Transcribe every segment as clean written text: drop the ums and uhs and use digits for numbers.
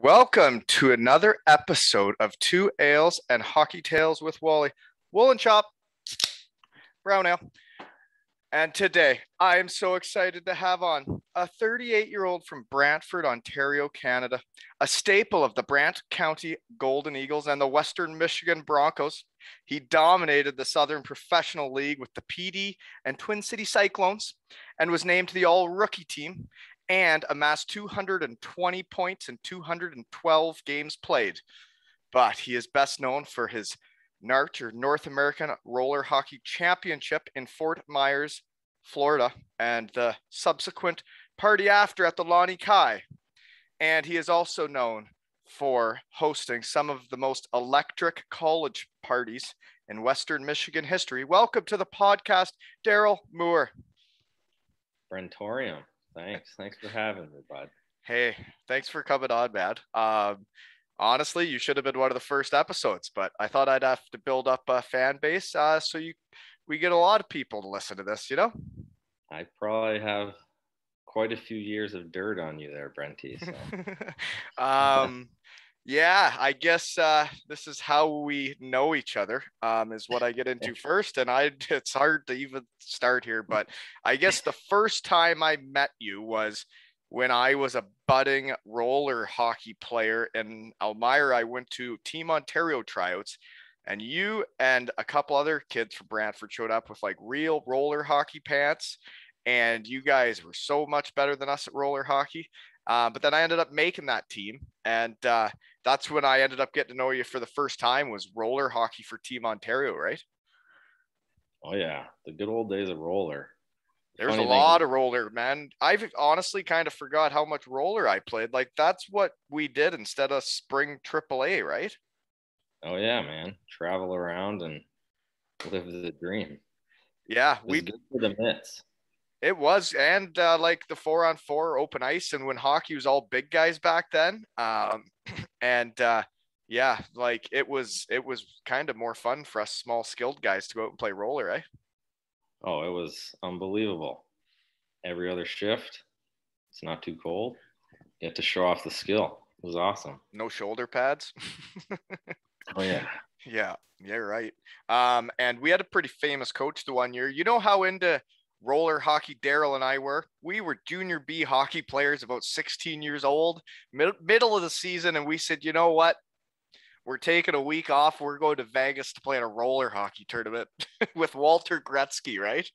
Welcome to another episode of Two Ales and Hockey Tales with Wally. Woolen Chop, Brown Ale. And today, I am so excited to have on a 38-year-old from Brantford, Ontario, Canada, a staple of the Brant County Golden Eagles and the Western Michigan Broncos. He dominated the Southern Professional League with the PD and Twin City Cyclones and was named to the All-Rookie team and amassed 220 points in 212 games played. But he is best known for his NARCH, or North American Roller Hockey Championship in Fort Myers, Florida, and the subsequent party after at the Lonnie Kai. And he is also known for hosting some of the most electric college parties in Western Michigan history. Welcome to the podcast, Daryl Moore. Brentorium. Thanks for having me, bud. Hey, thanks for coming on, man. Honestly, you should have been one of the first episodes, but I thought I'd have to build up a fan base so we get a lot of people to listen to this, you know? I probably have quite a few years of dirt on you there, Brenty. So. Yeah, I guess this is how we know each other, is what I get into first. And it's hard to even start here, but I guess the first time I met you was when I was a budding roller hockey player in Elmira. I went to Team Ontario tryouts, and you and a couple other kids from Brantford showed up with like real roller hockey pants, and you guys were so much better than us at roller hockey. But then I ended up making that team, and that's when I ended up getting to know you for the first time, was roller hockey for Team Ontario, right? Oh yeah, the good old days of roller. There's a lot of roller, man. I've honestly kind of forgot how much roller I played. Like, that's what we did instead of spring AAA, right? Oh yeah, man. Travel around and live the dream. Yeah, it was good for the mitts. It was, and like the 4-on-4 open ice, and when hockey was all big guys back then. And yeah, like it was kind of more fun for us small skilled guys to go out and play roller, right? Oh, it was unbelievable. Every other shift, it's not too cold. You have to show off the skill. It was awesome. No shoulder pads. Oh yeah. Yeah, right. And we had a pretty famous coach the one year. You know how into roller hockey Daryl and I were? We were junior B hockey players, about 16 years old, middle of the season, and we said, you know what? We're taking a week off. We're going to Vegas to play in a roller hockey tournament with Walter Gretzky, right?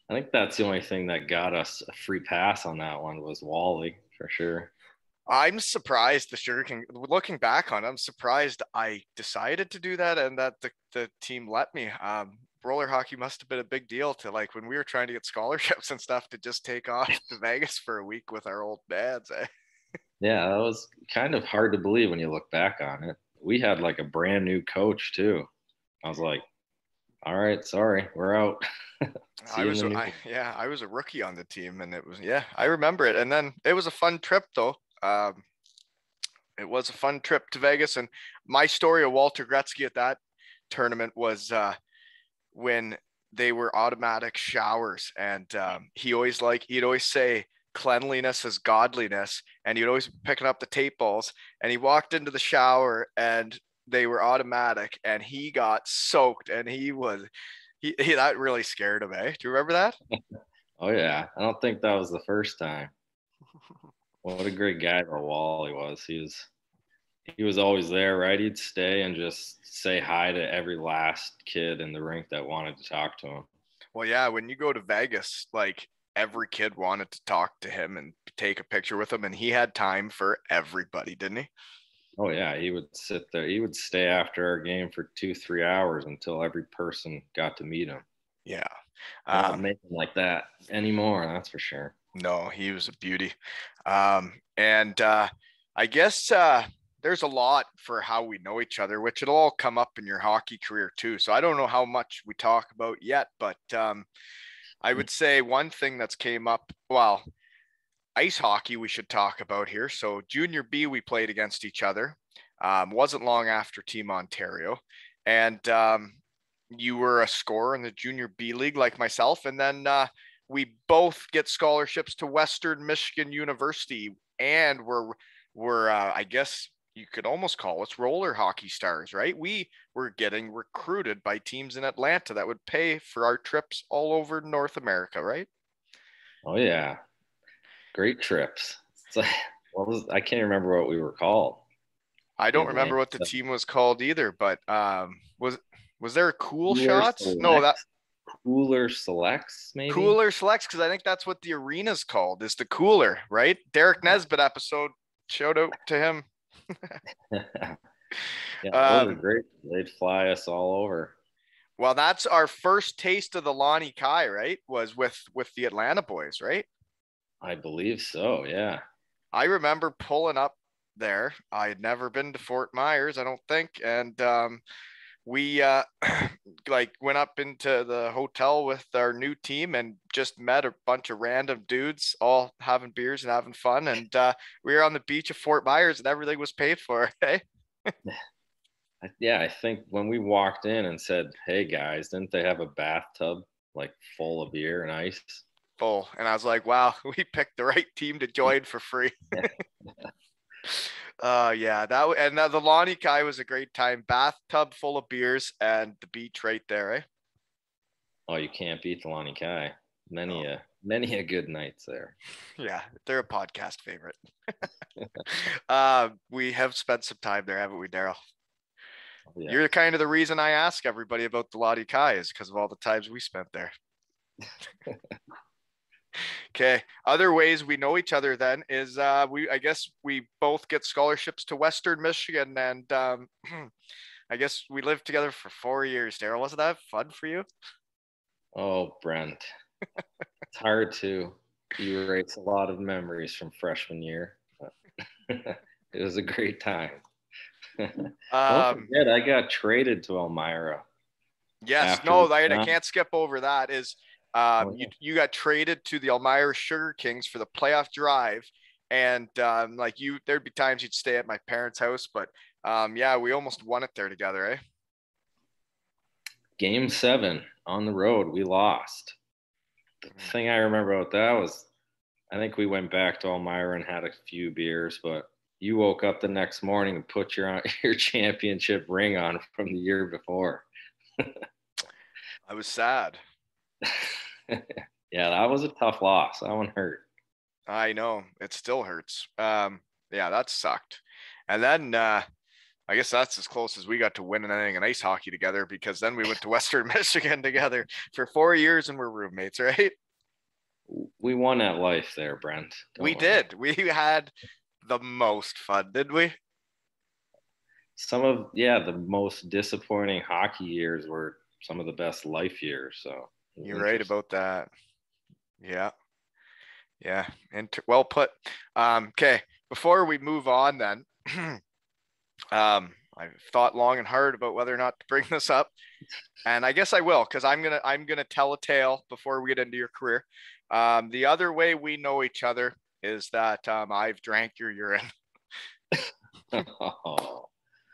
I think that's the only thing that got us a free pass on that one was Wally, for sure. I'm surprised looking back on it, I'm surprised I decided to do that and that the team let me. Roller hockey must have been a big deal to, like, when we were trying to get scholarships and stuff, to just take off to Vegas for a week with our old dads. Yeah, that was kind of hard to believe when you look back on it. We had like a brand new coach too. I was like, all right, sorry, we're out. I was a rookie on the team, and it was, I remember it. And then it was a fun trip though. It was a fun trip to Vegas, and my story of Walter Gretzky at that tournament was when they were automatic showers, and he'd always say cleanliness is godliness, and he'd always be picking up the tape balls, and he walked into the shower and they were automatic, and he got soaked, and he that really scared him. Do you remember that? Oh yeah, I don't think that was the first time. What a great guy that Wally was. He was always there, right? He'd stay and just say hi to every last kid in the rink that wanted to talk to him. Well, yeah, when you go to Vegas, like, every kid wanted to talk to him and take a picture with him, and he had time for everybody, didn't he? Oh yeah, he would sit there. He would stay after our game for 2-3 hours until every person got to meet him. Yeah. Don't make him like that anymore, that's for sure. No, he was a beauty. And I guess there's a lot for how we know each other, which it'll all come up in your hockey career too. So I don't know how much we talk about yet, but I would say one thing that's came up, well, ice hockey we should talk about here. So junior B, we played against each other. Wasn't long after Team Ontario. And you were a scorer in the junior B league like myself. And then we both get scholarships to Western Michigan University, and we're were, I guess you could almost call us roller hockey stars, right? We were getting recruited by teams in Atlanta that would pay for our trips all over North America, right? Oh yeah, great trips. It's like I can't remember what we were called. I The don't remember Atlanta what the team was called either, but was there a cool Cooler shots? No, that Selects, Cooler Selects, maybe. cooler selects, because I think that's what the arena's called, is the cooler, right? Derek Nesbitt episode. Shout out to him. Yeah, those are Um, great. They'd fly us all over. well, that's our first taste of the Lonnie Kai, right? Was with the Atlanta boys, right? I believe so. Yeah. I remember pulling up there. I had never been to Fort Myers, I don't think, and we like went up into the hotel with our new team and just met a bunch of random dudes all having beers and having fun, and we were on the beach of Fort Myers and everything was paid for. Hey, Yeah, I think when we walked in and said, "Hey guys," didn't they have a bathtub like full of beer and ice? full. And I was like, wow, we picked the right team to join for free. Yeah, and the Lonnie Kai was a great time. Bathtub full of beers and the beach right there, eh? Oh, you can't beat the Lonnie Kai. No. Many a good nights there. Yeah, they're a podcast favorite. We have spent some time there, haven't we, Daryl? Oh, yeah. You're kind of the reason I ask everybody about the Lottie Kai is because of all the times we spent there. Okay. Other ways we know each other then is I guess we both get scholarships to Western Michigan, and I guess we lived together for 4 years. Daryl, wasn't that fun for you? Oh, Brent, it's hard to erase a lot of memories from freshman year. It was a great time. Don't forget, I got traded to Elmira Yes, after no, we I got. can't skip over that. Is Oh, yeah. you got traded to the Elmira Sugar Kings for the playoff drive, and like there'd be times you'd stay at my parents' house, but yeah, we almost won it there together, eh? Game 7 on the road, we lost. The thing I remember about that was I think we went back to Elmira and had a few beers, but you woke up the next morning and put your your championship ring on from the year before. I was sad. Yeah, that was a tough loss. That one hurt. I know it still hurts. Yeah, that sucked. And then I guess that's as close as we got to winning anything in ice hockey together, because then we went to Western Michigan together for 4 years and we're roommates, right? We won at life there, Brent. We Don't worry. did. We had the most fun, did we? Some of the most disappointing hockey years were some of the best life years. So it was You're right interesting. about that. Yeah. Yeah. And well put. Okay. Before we move on, then, I've thought long and hard about whether or not to bring this up, and I guess I will, because I'm gonna tell a tale before we get into your career. The other way we know each other is that I've drank your urine, Oh,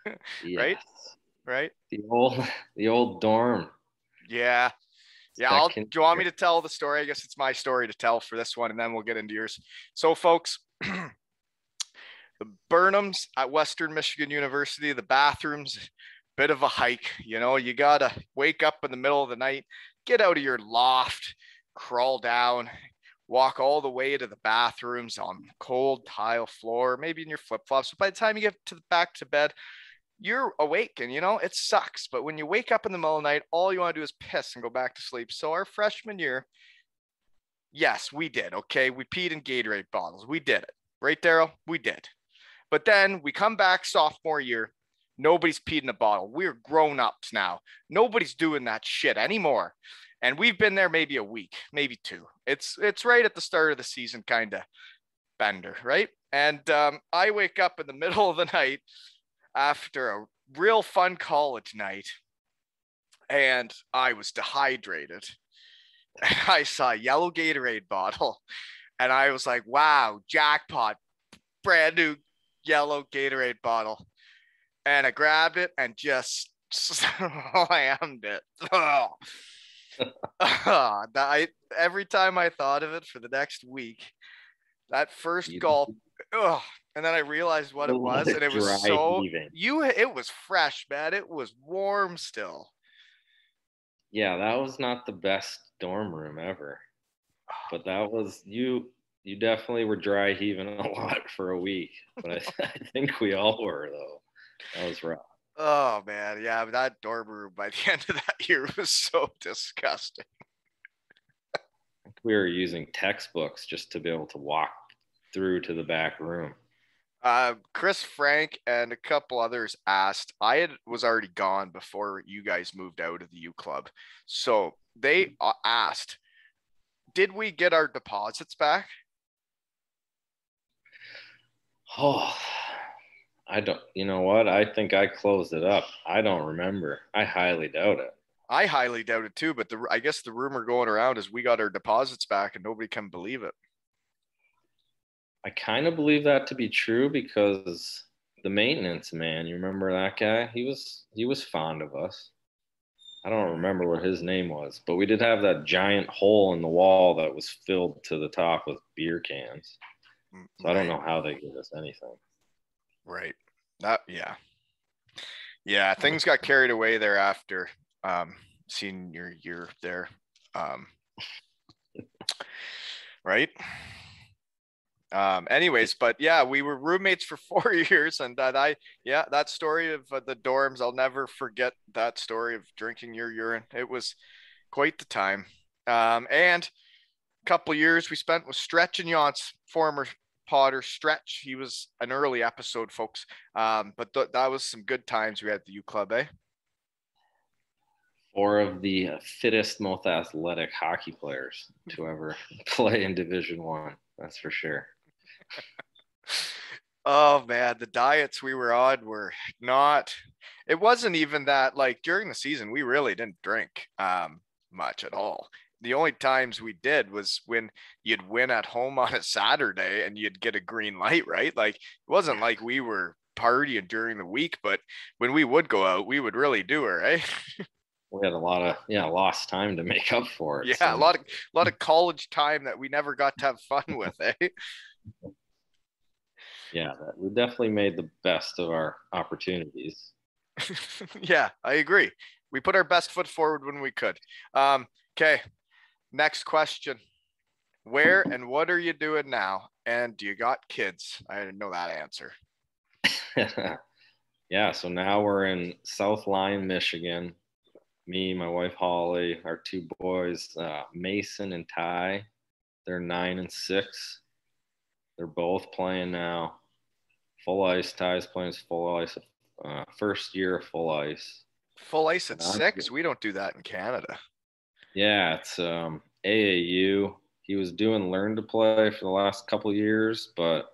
right? yes. Right? The old dorm Yeah. Yeah. second Do you want me year. to tell the story? I guess it's my story to tell for this one, and then we'll get into yours. So, folks, the Burnhams at Western Michigan University, the bathrooms, bit of a hike. You gotta wake up in the middle of the night, get out of your loft, crawl down, walk all the way to the bathrooms on cold tile floor, maybe in your flip flops. So by the time you get to the back to bed, you're awake, and it sucks. But when you wake up in the middle of the night, all you want to do is piss and go back to sleep. So our freshman year, yes, we did. Okay, we peed in Gatorade bottles. We did it, right, Daryl? We did. But then we come back sophomore year. Nobody's peed in a bottle. We're grown ups now. Nobody's doing that shit anymore. And we've been there maybe a week, maybe two. It's right at the start of the season, kind of bender, right? And I wake up in the middle of the night after a real fun college night, and I was dehydrated. I saw a yellow Gatorade bottle, and I was like, wow, jackpot, brand new yellow Gatorade bottle. And I grabbed it and just slammed it. Oh. Every time I thought of it for the next week, that first You, gulp, And then I realized what it was, and it was it was fresh, man. It was warm still. Yeah, that was not the best dorm room ever. But that was you definitely were dry heaving a lot for a week. But I think we all were though. That was rough. Oh man, yeah, that dorm room by the end of that year was so disgusting. We were using textbooks just to be able to walk through to the back room. Chris Frank and a couple others asked. Was already gone before you guys moved out of the U Club, so they asked, "Did we get our deposits back?" Oh, I don't. You know what? I think I closed it up. I don't remember. I highly doubt it. I highly doubt it too, but I guess the rumor going around is we got our deposits back, and nobody can believe it. I kind of believe that to be true because the maintenance man, you remember that guy? He was fond of us. I don't remember what his name was, but we did have that giant hole in the wall that was filled to the top with beer cans. So I don't know how they give us anything. Right. Yeah, things got carried away there after senior year there. Right. Anyways, but yeah, we were roommates for 4 years, and that story of the dorms, I'll never forget that story of drinking your urine. It was quite the time. And a couple years we spent with Stretch and Yantz, former Potter Stretch. He was an early episode, folks. But that was some good times we had at the U Club, eh? 4 of the fittest, most athletic hockey players to ever play in Division One. That's for sure. Oh man, the diets we were on were not. It wasn't even that, like, during the season we really didn't drink much at all. The only times we did was when you'd win at home on a Saturday and you'd get a green light, right? Like, it wasn't like we were partying during the week, but when we would go out, we would really do it, right? We had a lot of lost time to make up for it. Yeah, so. a lot of college time that we never got to have fun with, eh? Yeah, we definitely made the best of our opportunities. Yeah, I agree. We put our best foot forward when we could. Okay, next question. Where and what are you doing now? And do you got kids? I didn't know that answer. Yeah, so now we're in South Lyon, Michigan. Me, my wife Holly, our 2 boys, Mason and Ty. They're 9 and 6. They're both playing now. Full ice. Ty's playing full ice. First year of full ice. Full ice at 6? We don't do that in Canada. Yeah, it's AAU. He was doing learn to play for the last couple of years, but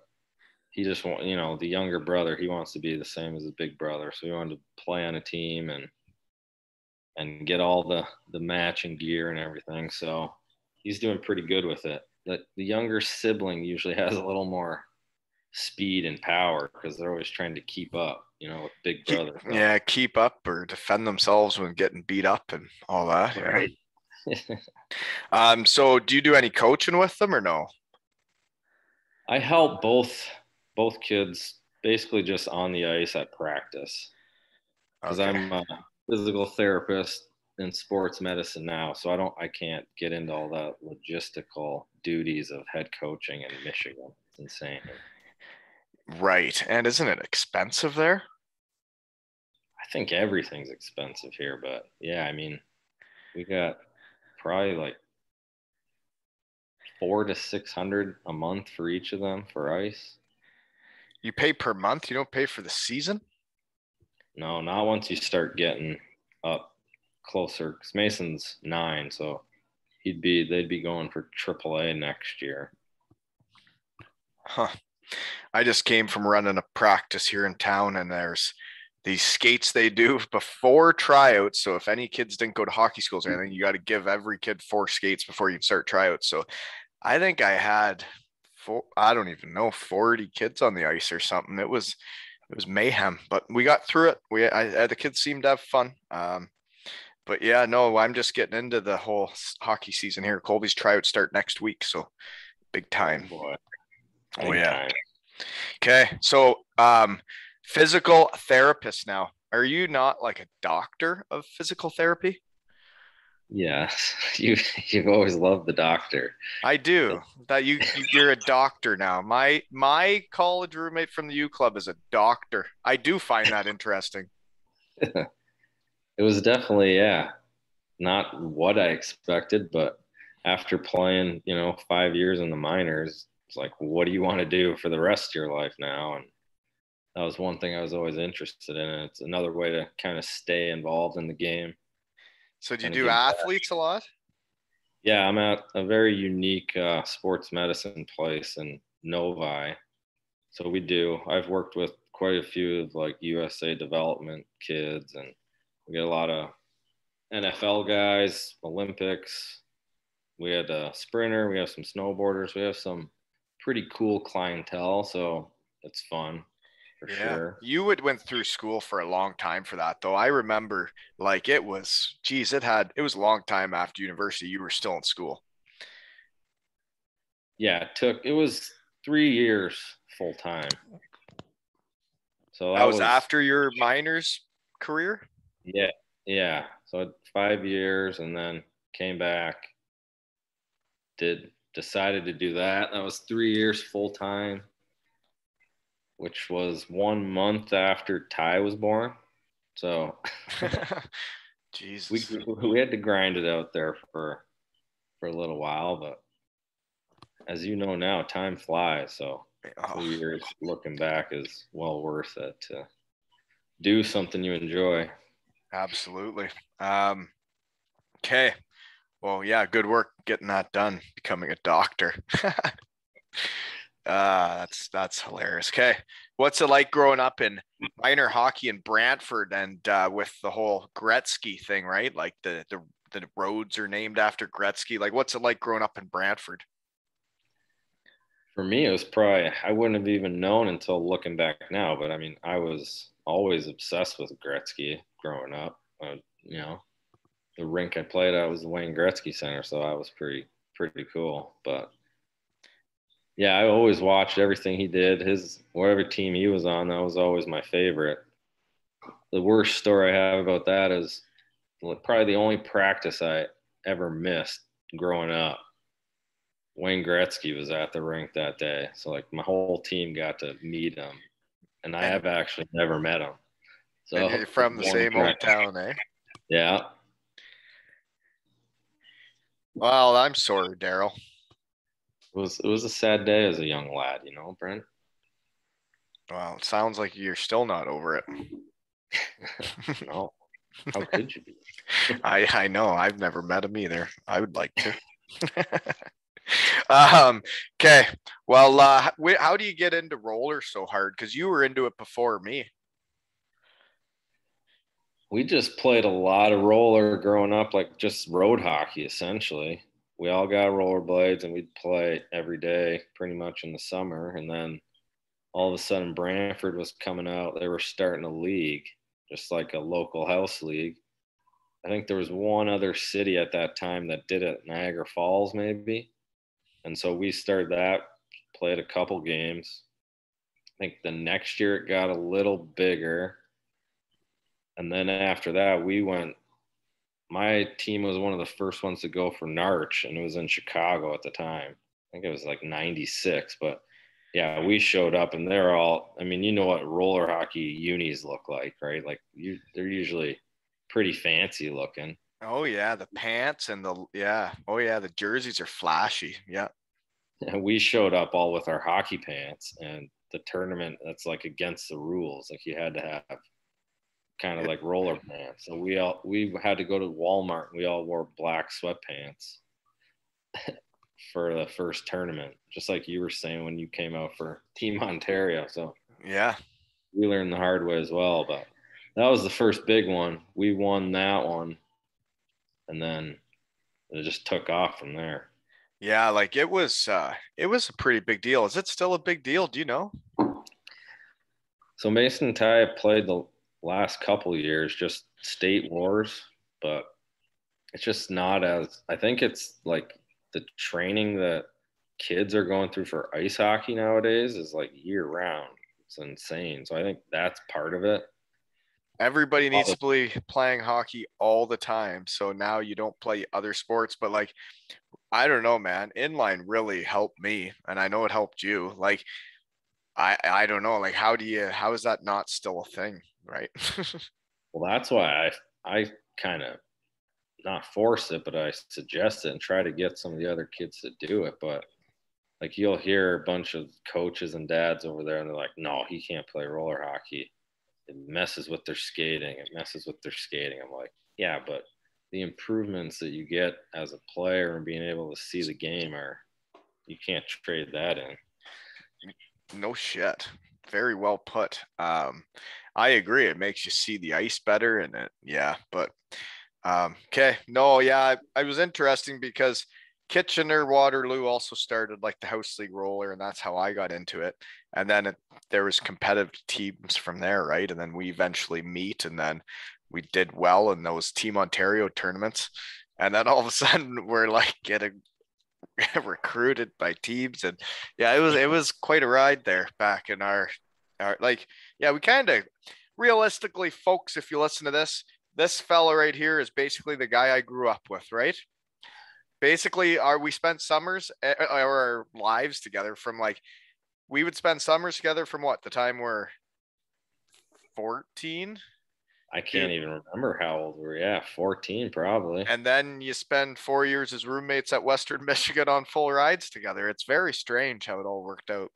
he just want, the younger brother, he wants to be the same as his big brother. So he wanted to play on a team and get all the matching gear and everything. So he's doing pretty good with it. The younger sibling usually has a little more speed and power because they're always trying to keep up, with big brother. Yeah, keep up or defend themselves when getting beat up and all that. Right. Yeah. So do you do any coaching with them or no? I help both kids basically just on the ice at practice because I'm a physical therapist in sports medicine now, so I can't get into all the logistical duties of head coaching in Michigan. It's insane. Right. And isn't it expensive there? I think everything's expensive here, but yeah, I mean, we got probably like $400 to $600 a month for each of them for ice. You pay per month? You don't pay for the season? No, not once you start getting up closer. Because Mason's 9, so they'd be going for AAA next year. Huh. I just came from running a practice here in town, and there's these skates they do before tryouts. So if any kids didn't go to hockey schools or anything, you got to give every kid 4 skates before you start tryouts. So I think I had 40 kids on the ice or something. It was mayhem, but we got through it. The kids seemed to have fun. But yeah, no, I'm just getting into the whole hockey season here. Colby's tryouts start next week, so big time. Oh, boy. Oh yeah. Time. Okay. So, physical therapist now. Are you not like a doctor of physical therapy? Yes, you've always loved the doctor. I do. That you're a doctor now. My college roommate from the U Club is a doctor. I do find that interesting. It was definitely, yeah, not what I expected, but after playing, 5 years in the minors, it's like, what do you want to do for the rest of your life now? And that was one thing I was always interested in. And it's another way to kind of stay involved in the game, So do you kind of do give back. athletes a lot? Yeah, I'm at a very unique sports medicine place in Novi. So I've worked with quite a few of like USA development kids, and we get a lot of NFL guys, Olympics. We had a sprinter, we have some snowboarders, we have some pretty cool clientele. So it's fun for Yeah. sure. You would went through school for a long time for that though. I remember like it was, geez, it was a long time after university. You were still in school. Yeah, it was 3 years full time. So That that was was, after your minors career? yeah, yeah. So 5 years and then came back, decided to do that. That was 3 years full time, which was 1 month after Ty was born. So we Jesus. we had to grind it out there for a little while, but as you know now, time flies. So Oh, 3 years looking back is well worth it to do something you enjoy. absolutely. Um, okay. Well, yeah, good work getting that done, becoming a doctor. That's hilarious. Okay. What's it like growing up in minor hockey in Brantford and with the whole Gretzky thing, right? Like the roads are named after Gretzky. Like what's it like growing up in Brantford? For me, it was probably, I wouldn't have even known until looking back now. But I mean, I was always obsessed with Gretzky growing up. You know, the rink I played at was the Wayne Gretzky Center, so that was pretty cool. But yeah, I always watched everything he did. His whatever team he was on, that was always my favorite. The worst story I have about that is probably the only practice I ever missed growing up. Wayne Gretzky was at the rink that day, so like my whole team got to meet him, and I And have actually never met him. and you're So from the one same old practice, town, eh? yeah, Well, I'm sorry, Daryl. it was a sad day as a young lad, Brent. Well, it sounds like you're still not over it. No, how could you be? I know. I've never met him either. I would like to. Okay. Well, how do you get into roller so hard? Because you were into it before me. We just played a lot of roller growing up, like just road hockey essentially. We all got rollerblades and we'd play every day pretty much in the summer. And then all of a sudden, Brantford was coming out. They were starting a league, just like a local house league. I think there was one other city at that time that did it, Niagara Falls, maybe. And so we started that, played a couple games. I think the next year it got a little bigger. And then after that, my team was one of the first ones to go for Narch, and it was in Chicago at the time. I think it was like 96, but yeah, we showed up and they're all, I mean, you know what roller hockey unis look like, right? Like they're usually pretty fancy looking. Oh yeah, the pants and the yeah. Oh yeah, the jerseys are flashy. Yeah. And we showed up all with our hockey pants, and the tournament, that's like against the rules. Like you had to have kind of It, like roller pants. So we had to go to Walmart. We all wore black sweatpants for the first tournament, just like you were saying when you came out for Team Ontario. So yeah. we learned the hard way as well. But that was the first big one. We won that one, and then it just took off from there. Yeah, like it was a pretty big deal. Is it still a big deal? Do you know? So Mason and Ty have played the last couple years, just state wars, but it's just not as, I think it's like the training that kids are going through for ice hockey nowadays is like year round. It's insane. So I think that's part of it. Everybody needs to be playing hockey all the time. So now you don't play other sports, but like, I don't know, man. Inline really helped me, and I know it helped you. Like, I don't know. Like, how is that not still a thing, right? Well, that's why I kind of not force it, but I suggest it and try to get some of the other kids to do it. But like you'll hear a bunch of coaches and dads over there, and they're like, "No, he can't play roller hockey. It messes with their skating. It messes with their skating." I'm like, "Yeah, but the improvements that you get as a player and being able to see the game you can't trade that in." No shit. Very well put. I agree. It makes you see the ice better, and but okay. No, yeah, I was interesting because Kitchener Waterloo also started like the house league roller, and that's how I got into it. And then there was competitive teams from there, right? And then we eventually meet, and then we did well in those Team Ontario tournaments. And then all of a sudden we're like getting recruited by teams, and yeah, it was quite a ride there back in our like, yeah, we kind of realistically, folks, if you listen to this fella right here is basically the guy I grew up with, right? Basically, we spent summers or our lives together from like, we would spend summers together from what, the time we're 14. I can't even remember how old we were. Yeah, 14 probably. And then you spend 4 years as roommates at Western Michigan on full rides together. It's very strange how it all worked out.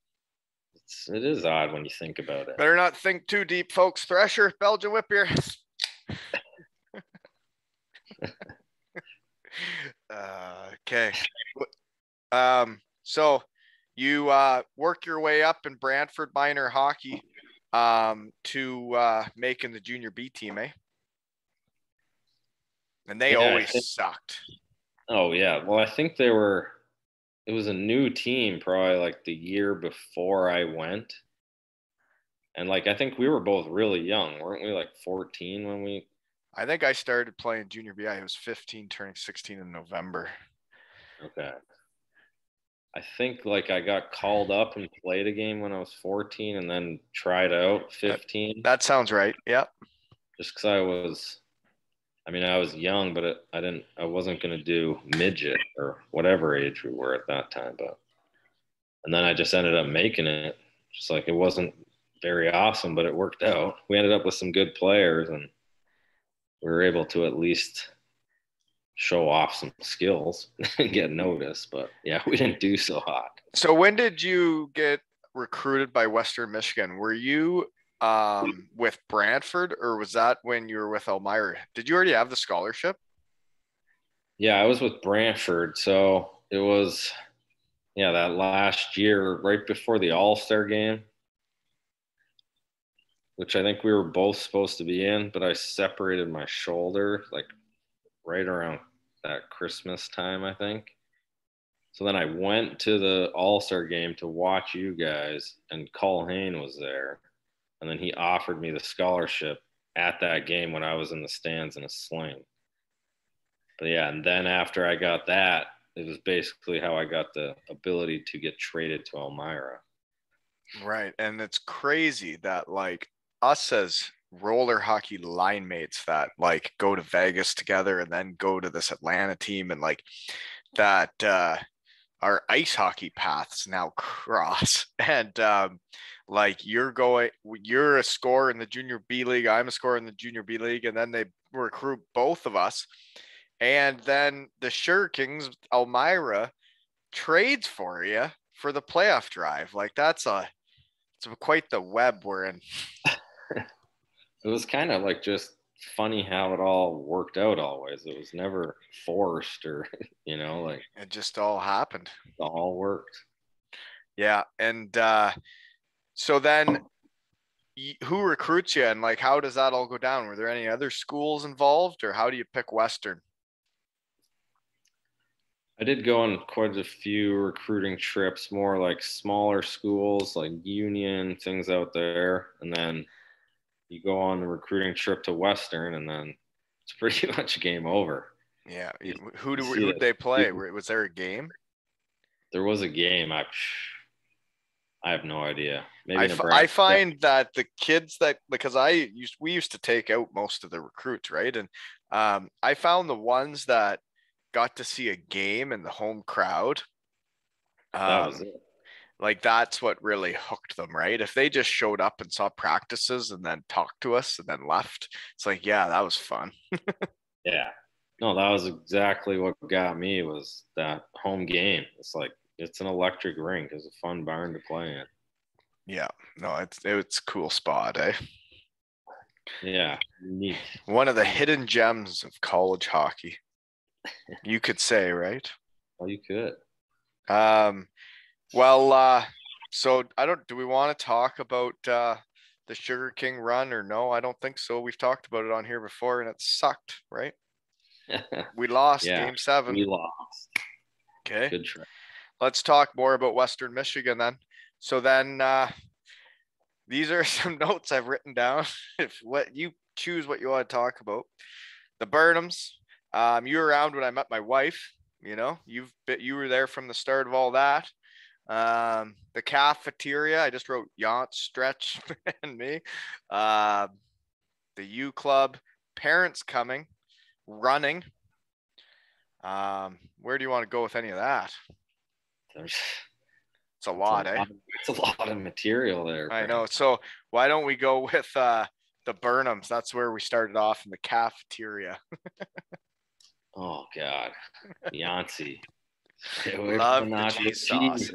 It is odd when you think about it. Better not think too deep, folks. Thresher, Belgian whip here. Okay. So you work your way up in Brantford minor hockey to making the junior B team, eh? And they always sucked. Oh yeah. Well, I think it was a new team probably like the year before I went. And like I think we were both really young, weren't we? Like 14 when we I think I started playing junior B. I was 15, turning 16 in November. Okay. I think like I got called up and played a game when I was 14 and then tried out 15. That sounds right. Yeah. Just because I was young, but I wasn't going to do midget or whatever age we were at that time. And then I just ended up making it. Just like it wasn't very awesome, but it worked out. We ended up with some good players and we were able to at least show off some skills and get noticed. But yeah, we didn't do so hot. So when did you get recruited by Western Michigan? Were you with Brantford, or was that when you were with Elmira? Did you already have the scholarship? Yeah, I was with Brantford. So it was, that last year, right before the All-Star game, which I think we were both supposed to be in, but I separated my shoulder like right around that Christmas time, I think. So then I went to the All-Star game to watch you guys, and Culhane was there. And then he offered me the scholarship at that game when I was in the stands in a sling. But yeah, and then after I got that, it was basically how I got the ability to get traded to Elmira. Right. And it's crazy that like us as roller hockey line mates that like go to Vegas together and then go to this Atlanta team, and like that our ice hockey paths now cross. And like you're a scorer in the junior B league, I'm a scorer in the junior B league, and then they recruit both of us. And then the Sure Kings, Elmira, trades for you for the playoff drive. Like it's quite the web we're in. It was kind of like just funny how it all worked out always. It was never forced or, like it just all happened. It all worked. Yeah. And so then who recruits you, and like how does that all go down? Were there any other schools involved, or how do you pick Western? I did go on quite a few recruiting trips, more like smaller schools like Union, things out there. And then you go on the recruiting trip to Western, and then it's pretty much game over. Yeah. Who did they play? Was there a game? there was a game. I have no idea. Maybe I Nebraska. find that the kids that, because we used to take out most of the recruits, right? And I found the ones that got to see a game in the home crowd. That was it. Like that's what really hooked them, right? If they just showed up and saw practices and then talked to us and then left, it's like, yeah, that was fun. Yeah. No, that was exactly what got me was that home game. It's like it's an electric rink. It's a fun barn to play in. Yeah, no, it's a cool spot, eh? Yeah, unique. One of the hidden gems of college hockey, you could say, right? Well, you could. Well, so do we want to talk about the Sugar King run or no? I don't think so. We've talked about it on here before and it sucked, right? We lost Yeah, game 7. we lost. Okay. Good try. Let's talk more about Western Michigan then. So then these are some notes I've written down. If what you choose what you want to talk about. The Burnhams. You were around when I met my wife. You know, you were there from the start of all that. The cafeteria. I just wrote Yantz, Stretch, and me. The U Club. Parents coming. Running. Where do you want to go with any of that? It's a lot, eh? It's a lot of material there. I know. So why don't we go with the Burnhams? That's where we started off in the cafeteria. Oh God, Yantzy. Love the cheese sauce.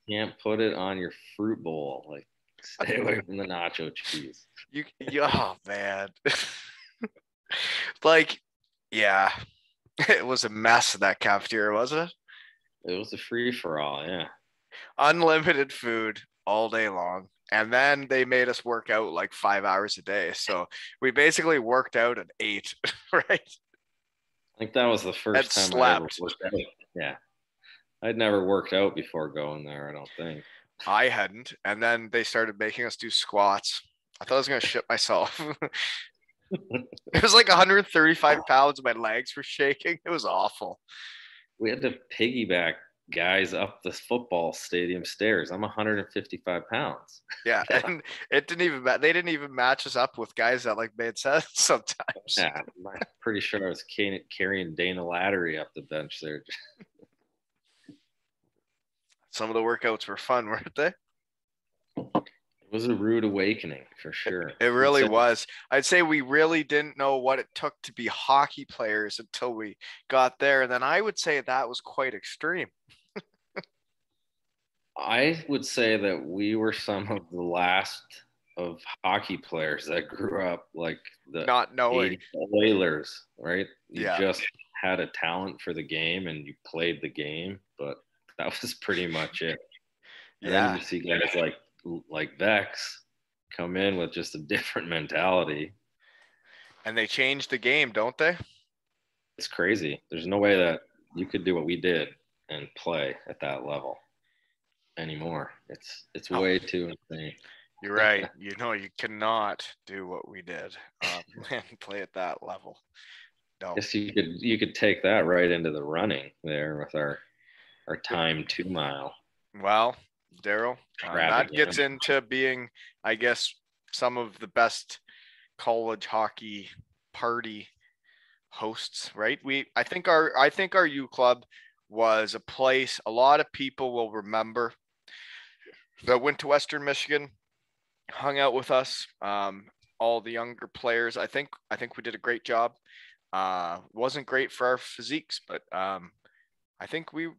Can't put it on your fruit bowl. Like, stay away from the nacho cheese. Oh man. Like, yeah, it was a mess in that cafeteria, wasn't it? It was a free for all, yeah. Unlimited food all day long. And then they made us work out like 5 hours a day. So we basically worked out at 8, right? I think that was the first time slept. I ever worked out. Yeah. I'd never worked out before going there, I don't think. I hadn't. And then they started making us do squats. I thought I was going to shit myself. It was like 135 pounds. My legs were shaking. It was awful. We had to piggyback guys up the football stadium stairs. I'm 155 pounds. Yeah, and it didn't even they didn't even match us up with guys that like made sense sometimes. Yeah, I'm pretty sure I was carrying Dana Lattery up the bench there. Some of the workouts were fun, weren't they? It was a rude awakening for sure. It really was. I'd say we really didn't know what it took to be hockey players until we got there. And then I would say that was quite extreme. I would say that we were some of the last of hockey players that grew up like the not knowing Oilers, right? You yeah. just had a talent for the game and you played the game, but that was pretty much it. And then you see guys like Vex come in with just a different mentality. And they changed the game, don't they? It's crazy. There's no way that you could do what we did and play at that level anymore. It's way too insane. You're right. You cannot do what we did and play at that level. No. I guess you could take that right into the running there with our time 2 mile. Well, Daryl, that gets into being, I guess, some of the best college hockey party hosts, right? I think our U Club was a place a lot of people will remember that went to Western Michigan, hung out with us, all the younger players. I think we did a great job. Wasn't great for our physiques, but I think we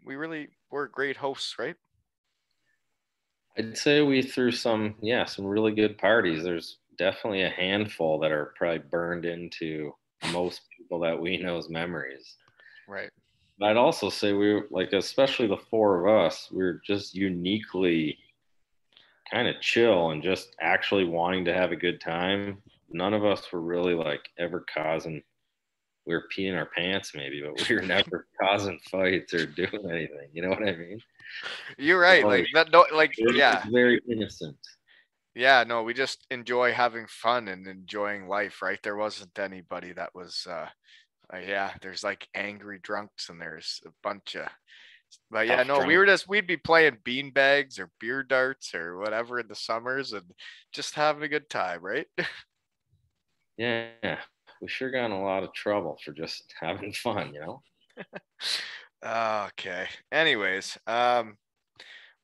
really were great hosts, right? I'd say we threw some really good parties. There's definitely a handful that are probably burned into most people that we know's memories. Right. But I'd also say we were like, especially the 4 of us, we were just uniquely kind of chill and just actually wanting to have a good time. None of us were really like ever causing. We were peeing our pants maybe, but we were never causing fights or doing anything. You know what I mean? You're right. Like that. No, like yeah. Very innocent. Yeah. No, we just enjoy having fun and enjoying life. Right. There wasn't anybody that was. Yeah. There's like angry drunks and there's a bunch of But yeah, Tough no, drunk. we'd be playing bean bags or beer darts or whatever in the summers and just having a good time, right? Yeah, we sure got in a lot of trouble for just having fun, you know? Okay. Anyways,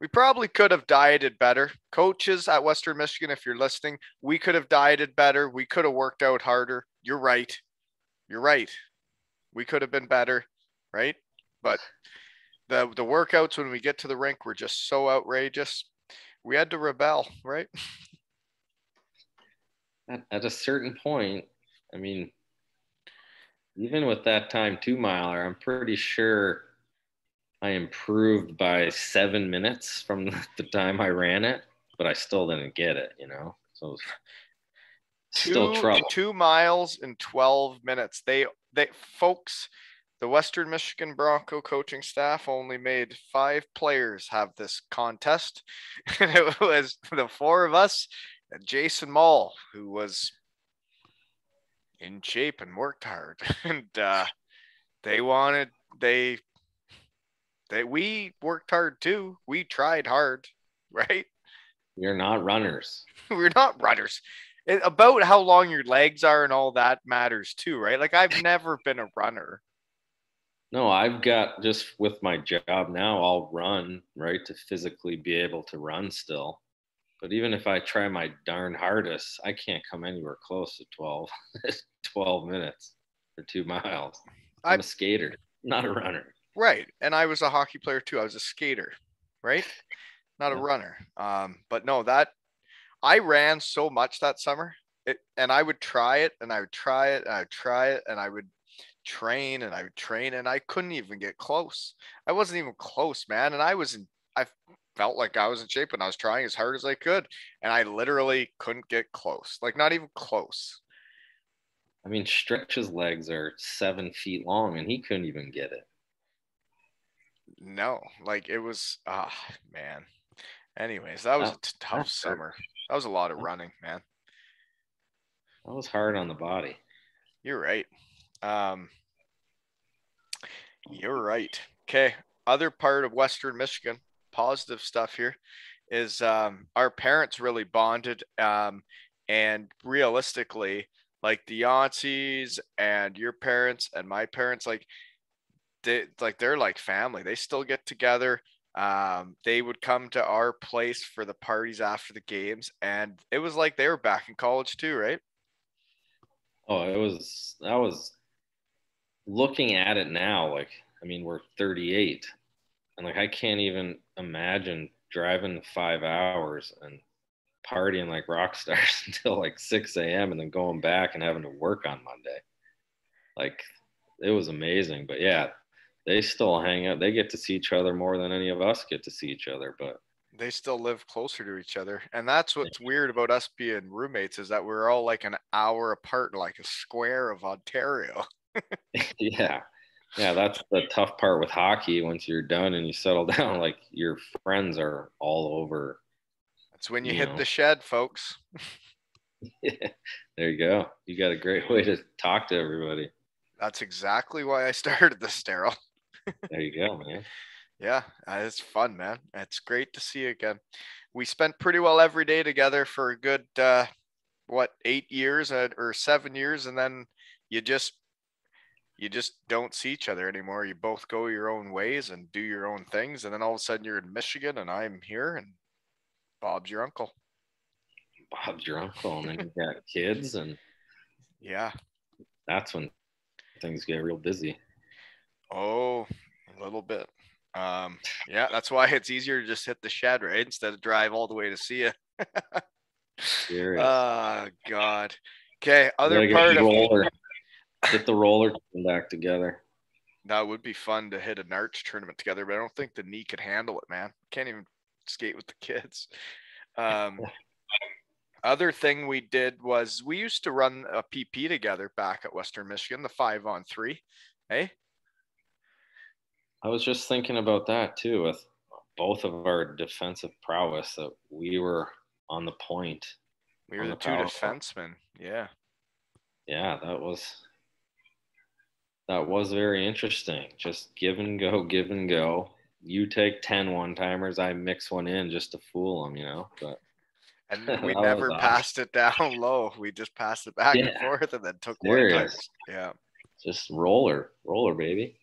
we probably could have dieted better. Coaches at Western Michigan, if you're listening, we could have dieted better. We could have worked out harder. You're right. You're right. We could have been better, right? But the workouts when we get to the rink were just so outrageous. We had to rebel, right? At a certain point, I mean, even with that time 2 miler, I'm pretty sure I improved by 7 minutes from the time I ran it, but I still didn't get it, you know? So it was still two trouble. 2 miles in 12 minutes. They folks, the Western Michigan Bronco coaching staff only made 5 players have this contest, and it was the 4 of us and Jason Mall, who was in shape and worked hard, and they wanted they we worked hard too. We tried hard, right? You're not runners. We're not runners. About how long your legs are and all that matters too, right? Like I've never been a runner. No, I've got just with my job now, I'll run, right, to physically be able to run still. But even if I try my darn hardest, I can't come anywhere close to 12, 12 minutes for 2 miles. I I'm a skater, not a runner. Right, and I was a hockey player too. I was a skater, right? Not a Yeah. runner. But no, that I ran so much that summer. And I would try it, and I would try it, and I would try it, and I would train, and I would train, and I couldn't even get close. I wasn't even close, man. And I felt like I was in shape, and I was trying as hard as I could, and I literally couldn't get close, like not even close. I mean, Stretch's legs are 7 feet long, and he couldn't even get it. No, like it was, man. Anyways, that was a That tough that hurt. summer. That was a lot of running, man. That was hard on the body. You're right. Um, you're right. Okay. Other part of Western Michigan, positive stuff here is our parents really bonded. And realistically, like the Yantzes and your parents and my parents, they're like family. They still get together. They would come to our place for the parties after the games, and it was like they were back in college too, right? Oh, that was looking at it now, like, I mean, we're 38, and like, I can't even imagine driving 5 hours and partying like rock stars until like 6 a.m. and then going back and having to work on Monday. Like, it was amazing. But yeah, they still hang out. They get to see each other more than any of us get to see each other. But They still live closer to each other. And that's what's weird about us being roommates is that we're all like an hour apart in like a square of Ontario. yeah, yeah, that's the tough part with hockey. Once you're done and you settle down, like your friends are all over, That's when you you hit know. the shed, folks. There you go. You got a great way to talk to everybody. That's exactly why I started this, Daryl. There you go, man. Yeah, it's fun, man. It's great to see you again. We spent pretty well every day together for a good, 8 years or 7 years, and then you just you just don't see each other anymore. You both go your own ways and do your own things, and then all of a sudden you're in Michigan and I'm here, and Bob's your uncle. Bob's your uncle, and then you got kids, and Yeah. that's when things get real busy. Oh, a little bit. Yeah, that's why it's easier to just hit the shed, right? Instead of drive all the way to see you. Serious. Oh, God. Okay, We other gotta get part the of roller, get the roller back together. that would be fun to hit an arch tournament together, but I don't think the knee could handle it, man. Can't even skate with the kids. Um, Other thing we did was we used to run a PP together back at Western Michigan, the 5-on-3. Hey, I was just thinking about that too, with both of our defensive prowess, that we were on the point we were on the the two power play. defensemen. Yeah. Yeah, that was very interesting. Just give and go, give and go. you take 10 one-timers, I mix one in just to fool them, But And that we was never awesome. passed it down low. We just passed it back and Yeah, forth and then took serious. one-timers. Yeah. Just roller, baby.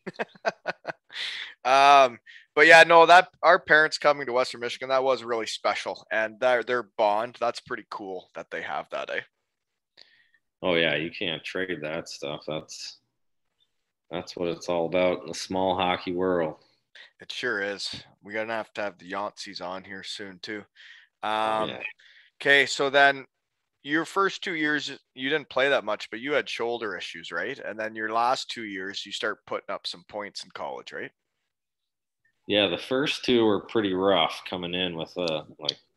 But yeah, no, that our parents coming to Western Michigan, that was really special. And their bond, that's pretty cool that they have that, eh? Oh yeah, you can't trade that stuff. That's what it's all about in the small hockey world. It sure is. We're gonna have to have the Yantzes on here soon too. Oh yeah. Okay, so then your first 2 years you didn't play that much, but you had shoulder issues, right? And then your last 2 years you start putting up some points in college, right? Yeah, the first two were pretty rough coming in with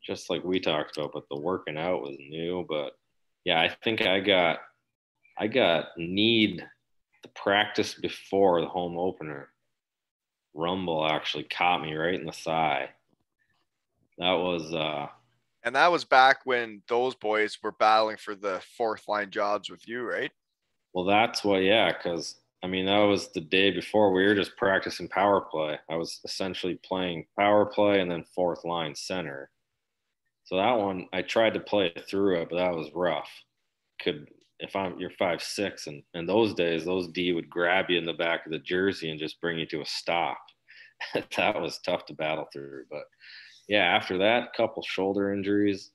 just like we talked about, but the working out was new. But yeah, I think I got need the practice before the home opener. Rumble actually caught me right in the thigh. That was And that was back when those boys were battling for the fourth line jobs with you, right? well, that's why, yeah, because I mean that was the day before we were just practicing power play. I was essentially playing power play and then fourth line center. So that one I tried to play through it, but that was rough. Could if you're 5'6", and those days those D would grab you in the back of the jersey and just bring you to a stop. That was tough to battle through. But yeah, after that, couple shoulder injuries.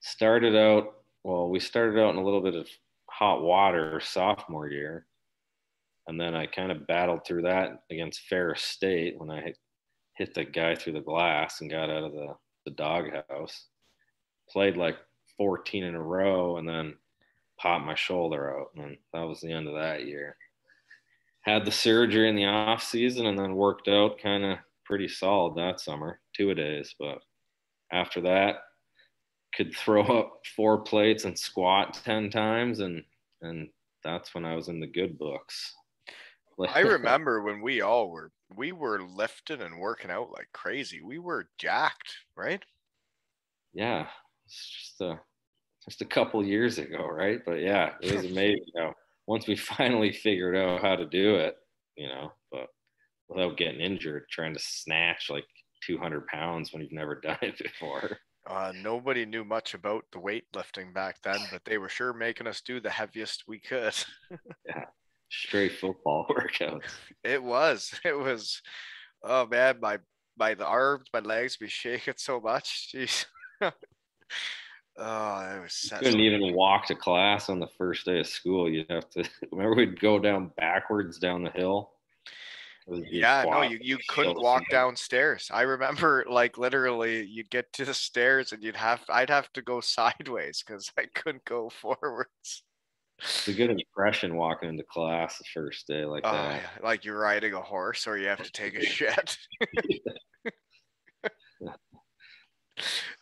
We started out in a little bit of hot water sophomore year. And then I kind of battled through that against Ferris State when I hit the guy through the glass and got out of the doghouse. Played like 14 in a row and then popped my shoulder out. And that was the end of that year. Had the surgery in the off season and then worked out kind of pretty solid that summer, 2-a-days. But after that, could throw up 4 plates and squat 10 times. And that's when I was in the good books. I remember when we were lifting and working out like crazy. We were jacked, right? Yeah, it's just a couple years ago, right? But yeah, it was amazing how once we finally figured out how to do it, but without getting injured, trying to snatch like 200 pounds when you've never done it before. Nobody knew much about the weightlifting back then, but they were sure making us do the heaviest we could. Yeah, straight football workouts. It was. It was. Oh man, the arms, my legs be shaking so much. Jeez. Oh, it was You set. couldn't even walk to class on the first day of school. You'd have to remember we'd go down backwards down the hill. Yeah, no, you couldn't walk downstairs. I remember like literally you'd get to the stairs and I'd have to go sideways because I couldn't go forwards. It's a good impression walking into class the first day like that. Yeah, like you're riding a horse or you have to take a shit.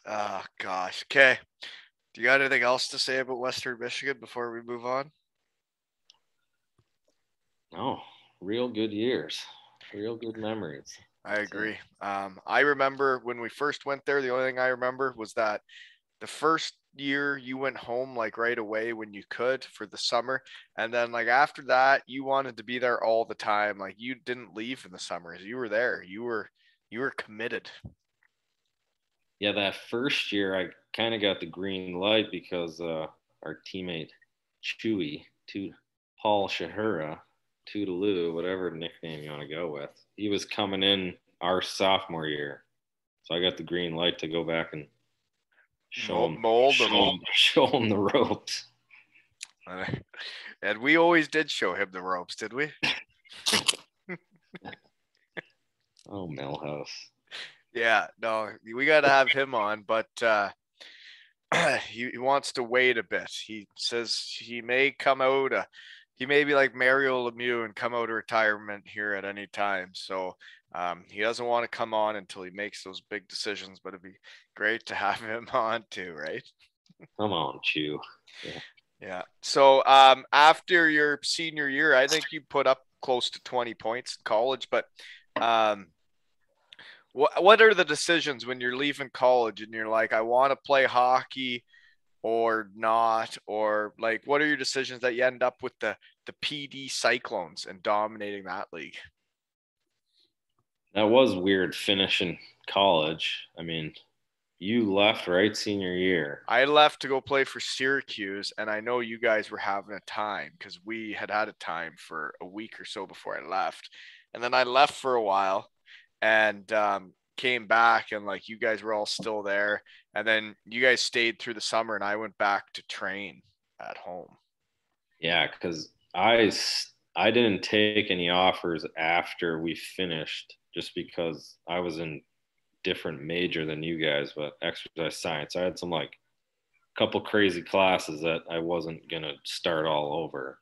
Oh gosh. Okay. Do you got anything else to say about Western Michigan before we move on? No, real good years, real good memories. I agree. I remember when we first went there, the only thing I remember was that the first year you went home like right away when you could for the summer. And then like after that, you wanted to be there all the time. Like you didn't leave in the summers. You were there. You were committed. Yeah, that first year I kind of got the green light because our teammate Chewy, Paul Shahura, Toodaloo, whatever nickname you want to go with, he was coming in our sophomore year, so I got the green light to go back and Mold them. show him the ropes. And we always did show him the ropes, did we? Oh, Millhouse. Yeah, no, we got to have him on, but he wants to wait a bit. He says he may come out, he may be like Mario Lemieux and come out of retirement here at any time. So he doesn't want to come on until he makes those big decisions, but it'd be great to have him on too, right? Come on, Chew. Yeah. Yeah. So after your senior year, I think you put up close to 20 points in college, but what are the decisions when you're leaving college and you're like, I want to play hockey or not, or like what are your decisions that you end up with the PD Cyclones and dominating that league? That was weird finishing college. I mean, you left right senior year. I left to go play for Syracuse, and I know you guys were having a time because we had a time for a week or so before I left. And then I left for a while and came back, and like you guys were all still there. And then you guys stayed through the summer, and I went back to train at home. Yeah, because I didn't take any offers after we finished just because I was in different major than you guys, but exercise science. I had some like couple crazy classes that I wasn't gonna start all over.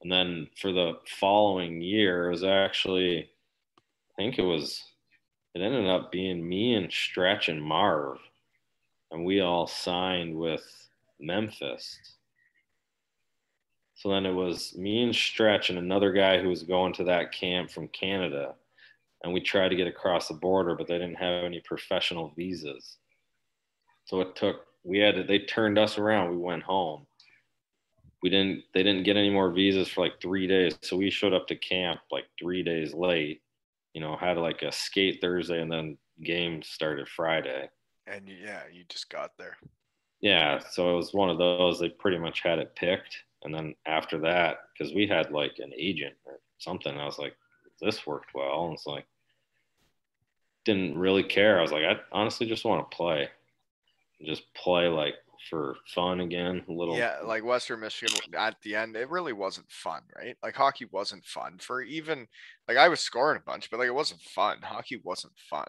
And then for the following year, it was actually, I think it ended up being me and Stretch and Marv, and we all signed with Memphis. So then it was me and Stretch and another guy who was going to that camp from Canada. And we tried to get across the border, but they didn't have any professional visas. So they turned us around. We went home. They didn't get any more visas for like 3 days. So we showed up to camp like 3 days late, had like a skate Thursday and then games started Friday. And yeah, you just got there. Yeah. So it was one of those, they pretty much had it picked. And then after that, because we had like an agent or something, I was like, this worked well. And it's like, didn't really care. I was like, I honestly just want to just play like for fun again. A little. Yeah, like Western Michigan at the end, it really wasn't fun, right? Like hockey wasn't fun for even like I was scoring a bunch, but like it wasn't fun. Hockey wasn't fun.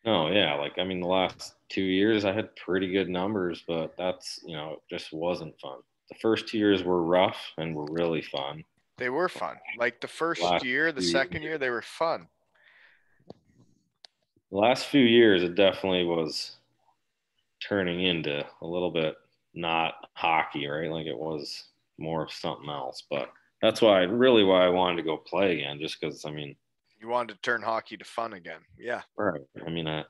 No, yeah. Like, I mean, the last 2 years I had pretty good numbers, but that's, it just wasn't fun. The first 2 years were rough and were really fun. They were fun. Like the first Last year, the few second years, year, they were fun. the last few years, it definitely was turning into a little bit not hockey, right? Like it was more of something else. But that's why I wanted to go play again, just because, I mean, You wanted to turn hockey to fun again. Yeah. right. I mean, I'm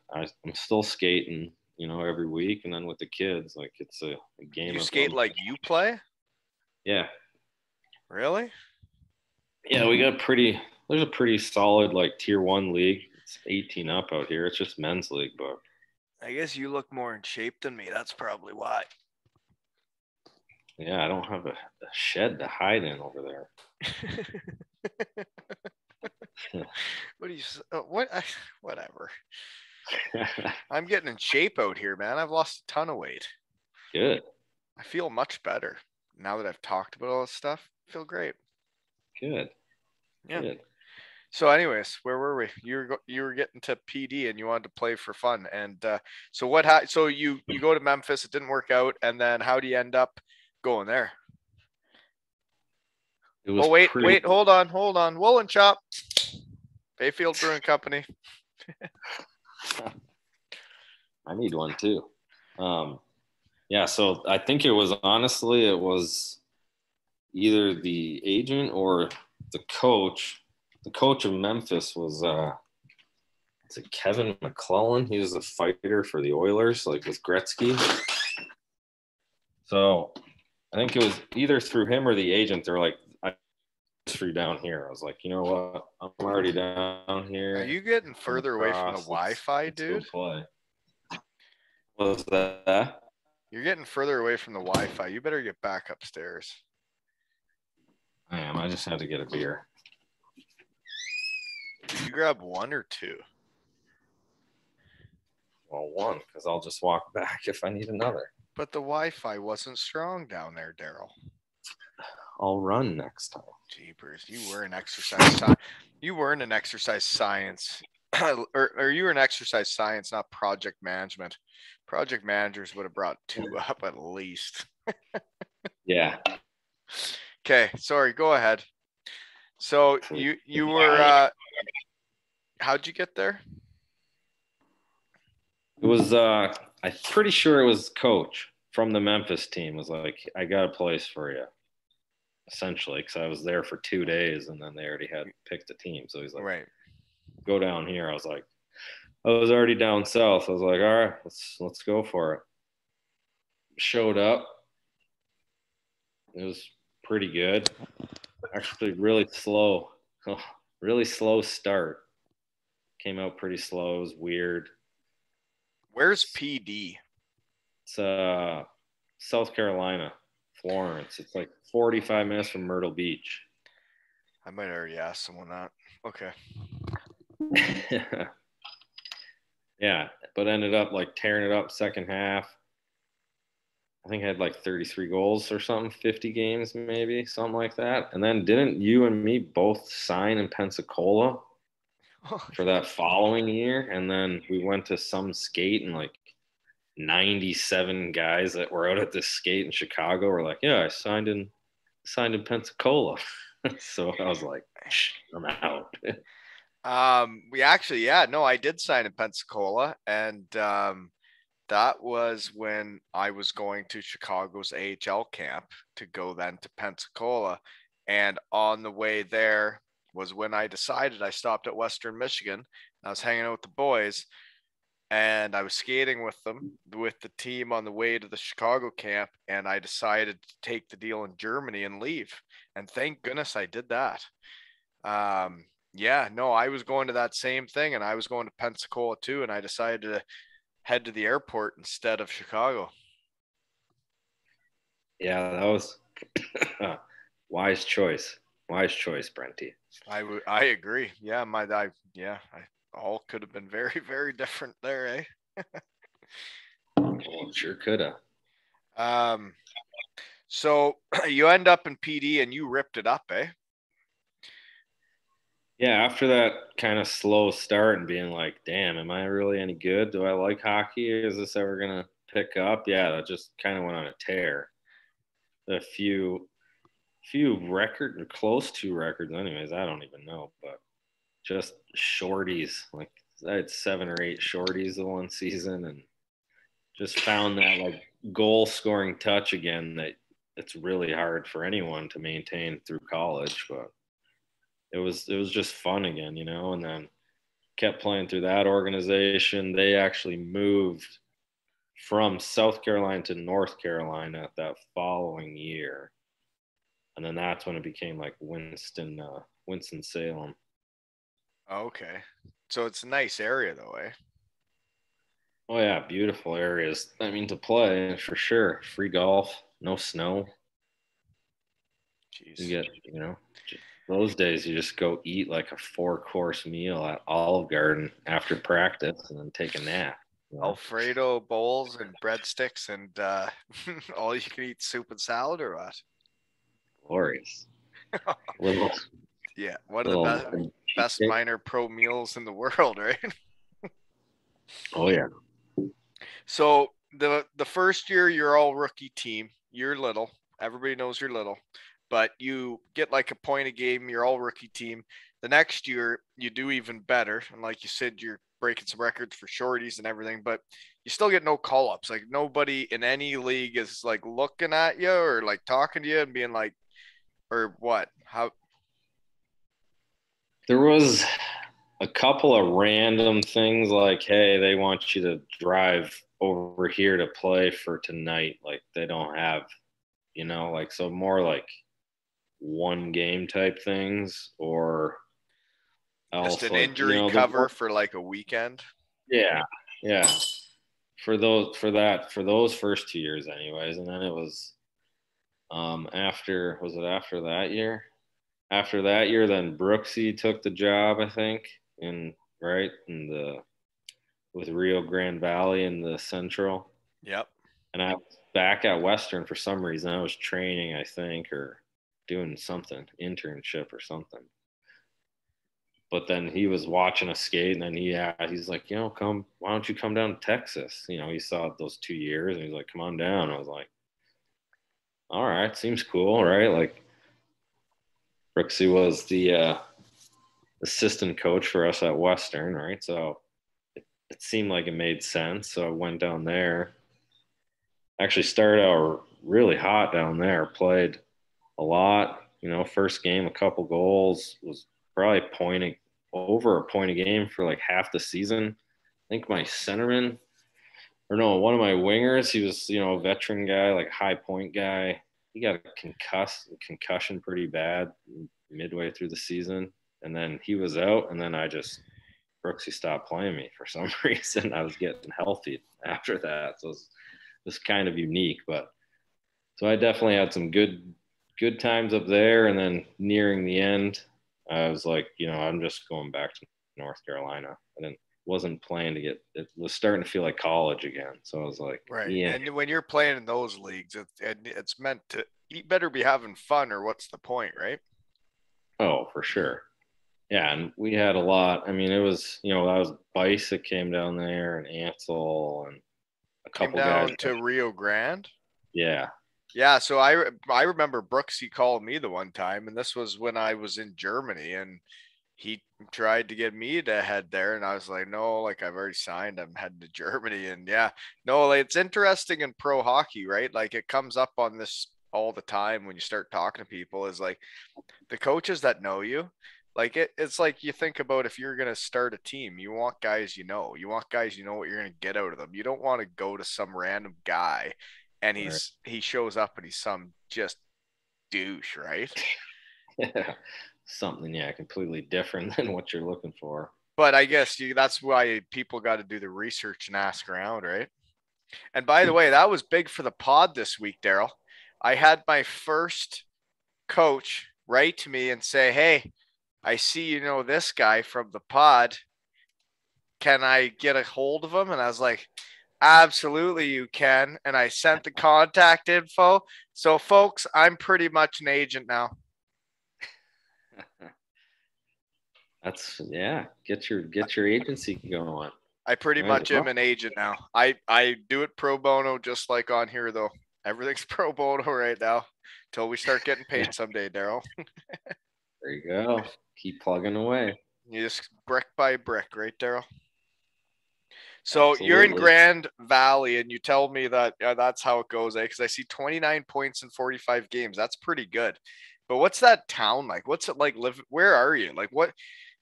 still skating, every week. And then with the kids, like it's a game You of skate like you play? Yeah. Really? Yeah, there's a pretty solid like tier one league. It's 18 up out here. It's just men's league, but I guess you look more in shape than me. That's probably why. yeah, I don't have a shed to hide in over there. What do you? What? Whatever. I'm getting in shape out here, man. I've lost a ton of weight. Good. I feel much better now that I've talked about all this stuff. I feel great. Good. Yeah. Good. So, anyways, where were we? You were getting to PD and you wanted to play for fun. And so what? So you go to Memphis. It didn't work out, and then how do you end up going there? It was wait, hold on. Woolen Chop, Bayfield Brewing Company. I need one too. Yeah, so I think it was either the agent or the coach. The coach of Memphis was is it Kevin McClellan? He was a fighter for the Oilers, like with Gretzky. So I think it was either through him or the agent. They're like, I for down here. I was like, you know what? I'm already down here. Are you getting further away from the Wi-Fi, dude? Play. What was that? You're getting further away from the Wi-Fi. You better get back upstairs. I am. I just had to get a beer. Did you grab one or two? Well, one, because I'll just walk back if I need another. But the Wi-Fi wasn't strong down there, Daryl. I'll run next time. Jeepers, you were an exercise. You weren't an exercise science, or you were an exercise science, not project management. Project managers would have brought two up at least. Yeah. Okay, sorry. Go ahead. So you were. How'd you get there? It was. I'm pretty sure it was coach from the Memphis team. Was like, I got a place for you. Essentially, because I was there for 2 days, and then they already had picked a team. So he's like, right, go down here. I was like, I was already down south. I was like, all right, let's go for it. Showed up. It was pretty good. Actually, really slow start. Came out pretty slow. It was weird. Where's PD? It's South Carolina, Florence. It's like 45 minutes from Myrtle Beach. I might already ask someone that. Okay. Yeah, but ended up like tearing it up second half. I think I had like 33 goals or something, 50 games maybe, something like that. And then didn't you and me both sign in Pensacola for that following year? And then we went to some skate and like 97 guys that were out at this skate in Chicago were like, yeah, I signed in Pensacola. So I was like, I'm out. We actually, yeah, no, I did sign in Pensacola, and that was when I was going to Chicago's AHL camp to go then to Pensacola. And on the way there was when I decided I stopped at Western Michigan. I was hanging out with the boys and I was skating with them, with the team on the way to the Chicago camp. And I decided to take the deal in Germany and leave. And thank goodness I did that. Yeah, no, I was going to that same thing and I was going to Pensacola too. And I decided to head to the airport instead of Chicago. Yeah, that was wise choice. Wise choice, Brenty. I agree. Yeah, all could have been very, very different there, eh? Well, sure could have. So you end up in PD and you ripped it up, eh? Yeah, after that kind of slow start and being like, damn, am I really any good? Do I like hockey? Is this ever gonna pick up? Yeah, that just kind of went on a tear. A few record or close to records anyways, I don't even know, but just shorties. Like I had 7 or 8 shorties the one season and just found that like goal scoring touch again that it's really hard for anyone to maintain through college, but it was just fun again, and then kept playing through that organization. They actually moved from South Carolina to North Carolina that following year. And then that's when it became like Winston-Salem. Okay. So it's a nice area though, eh? Oh yeah, beautiful areas. I mean, to play for sure. Free golf, no snow. Jeez. You get, those days you just go eat like a 4-course meal at Olive Garden after practice and then take a nap. Alfredo bowls and breadsticks and all you can eat soup and salad or what? Glorious. Little, Yeah, one of the best minor pro meals in the world, right? Oh yeah. So the first year you're all rookie team. You're little. Everybody knows you're little, but you get like a point a game. You're all rookie team. The next year you do even better, and like you said, you're breaking some records for shorties and everything. But you still get no call ups. Like nobody in any league is like looking at you or like talking to you and being like, or what? How? There was a couple of random things like, hey, they want you to drive over here to play for tonight. Like they don't have, like, so more like one game type things or else Just an like, injury cover for like a weekend. yeah. Yeah. For those first 2 years anyways. And then it was, after that year? After that year, then Brooksy took the job, I think, with Rio Grande Valley in the Central. Yep. And I was back at Western for some reason. I was training, I think, or doing something, internship or something. But then he was watching us skate, and then he's like, why don't you come down to Texas? He saw those 2 years, and he's like, come on down. I was like, all right, seems cool, right? Like, Brooksy was the assistant coach for us at Western, right? So it seemed like it made sense. So I went down there. Actually started out really hot down there, played a lot. First game, a couple goals, was probably over a point a game for like half the season. I think my centerman, or no, one of my wingers, he was, a veteran guy, like high point guy. He got a concussion pretty bad midway through the season. And then he was out, and then I just Brooksy stopped playing me for some reason. I was getting healthy after that. So it was kind of unique. But so I definitely had some good times up there. And then nearing the end, I was like, I'm just going back to North Carolina. I wasn't playing to it was starting to feel like college again. So I was like, Right. yeah. And when you're playing in those leagues, it's meant to, you better be having fun or what's the point, right? Oh, for sure. Yeah, and we had a lot. I mean, it was, that was Bice that came down there and Ansel and a Came couple guys. down to Rio Grande. Yeah. Yeah, so I remember Brooksy called me the one time, and this was when I was in Germany, and he tried to get me to head there, and I was like, no, like I've already signed, I'm heading to Germany, and yeah, no, like, it's interesting in pro hockey, right? Like it comes up on this all the time when you start talking to people, is like the coaches that know you, like it's like you think about if you're gonna start a team, you want guys you want guys what you're gonna get out of them. You don't want to go to some random guy and Right. he shows up and he's some just douche, right? Yeah. Something, yeah, completely different than what you're looking for. But I guess that's why people got to do the research and ask around, right? And by the way, that was big for the pod this week, Daryl. I had my first coach write to me and say, "Hey, I see you know this guy from the pod. Can I get a hold of him?" And I was like, "Absolutely, you can." And I sent the contact info. So, folks, I'm pretty much an agent now. That's get your agency going. I pretty Might as much am well. an agent now. I do it pro bono just like on here though. Everything's pro bono right now until we start getting Yeah, paid someday, Daryl. there you go. Keep plugging away. You just brick by brick, right, Daryl? So you're in Absolutely. Grand Valley, and you tell me that that's how it goes, eh? Because I see 29 points in 45 games. That's pretty good. But what's that town like? What's it like? Where are you? Like, what?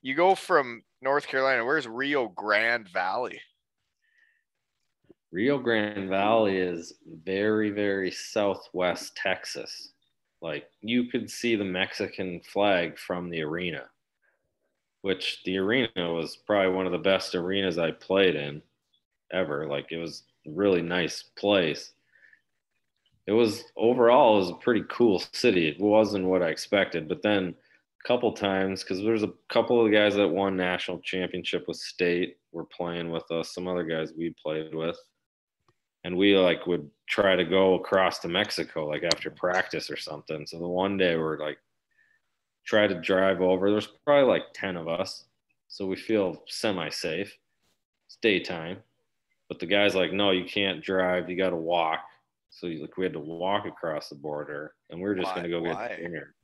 You go from North Carolina. Where's Rio Grande Valley? Rio Grande Valley is very, very southwest Texas. Like you could see the Mexican flag from the arena, which the arena was probably one of the best arenas I played in ever. Like it was a really nice place. It was overall, it was a pretty cool city. It wasn't what I expected, but then a couple times, because there's a couple of guys that won national championship with state were playing with us, some other guys we played with, and we like would try to go across to Mexico like after practice or something. So the one day we're like try to drive over. There's probably like 10 of us, so we feel semi-safe. It's daytime, but the guy's like, no, you can't drive, you got to walk. So like we had to walk across the border, and we are just Why? gonna go get Why? dinner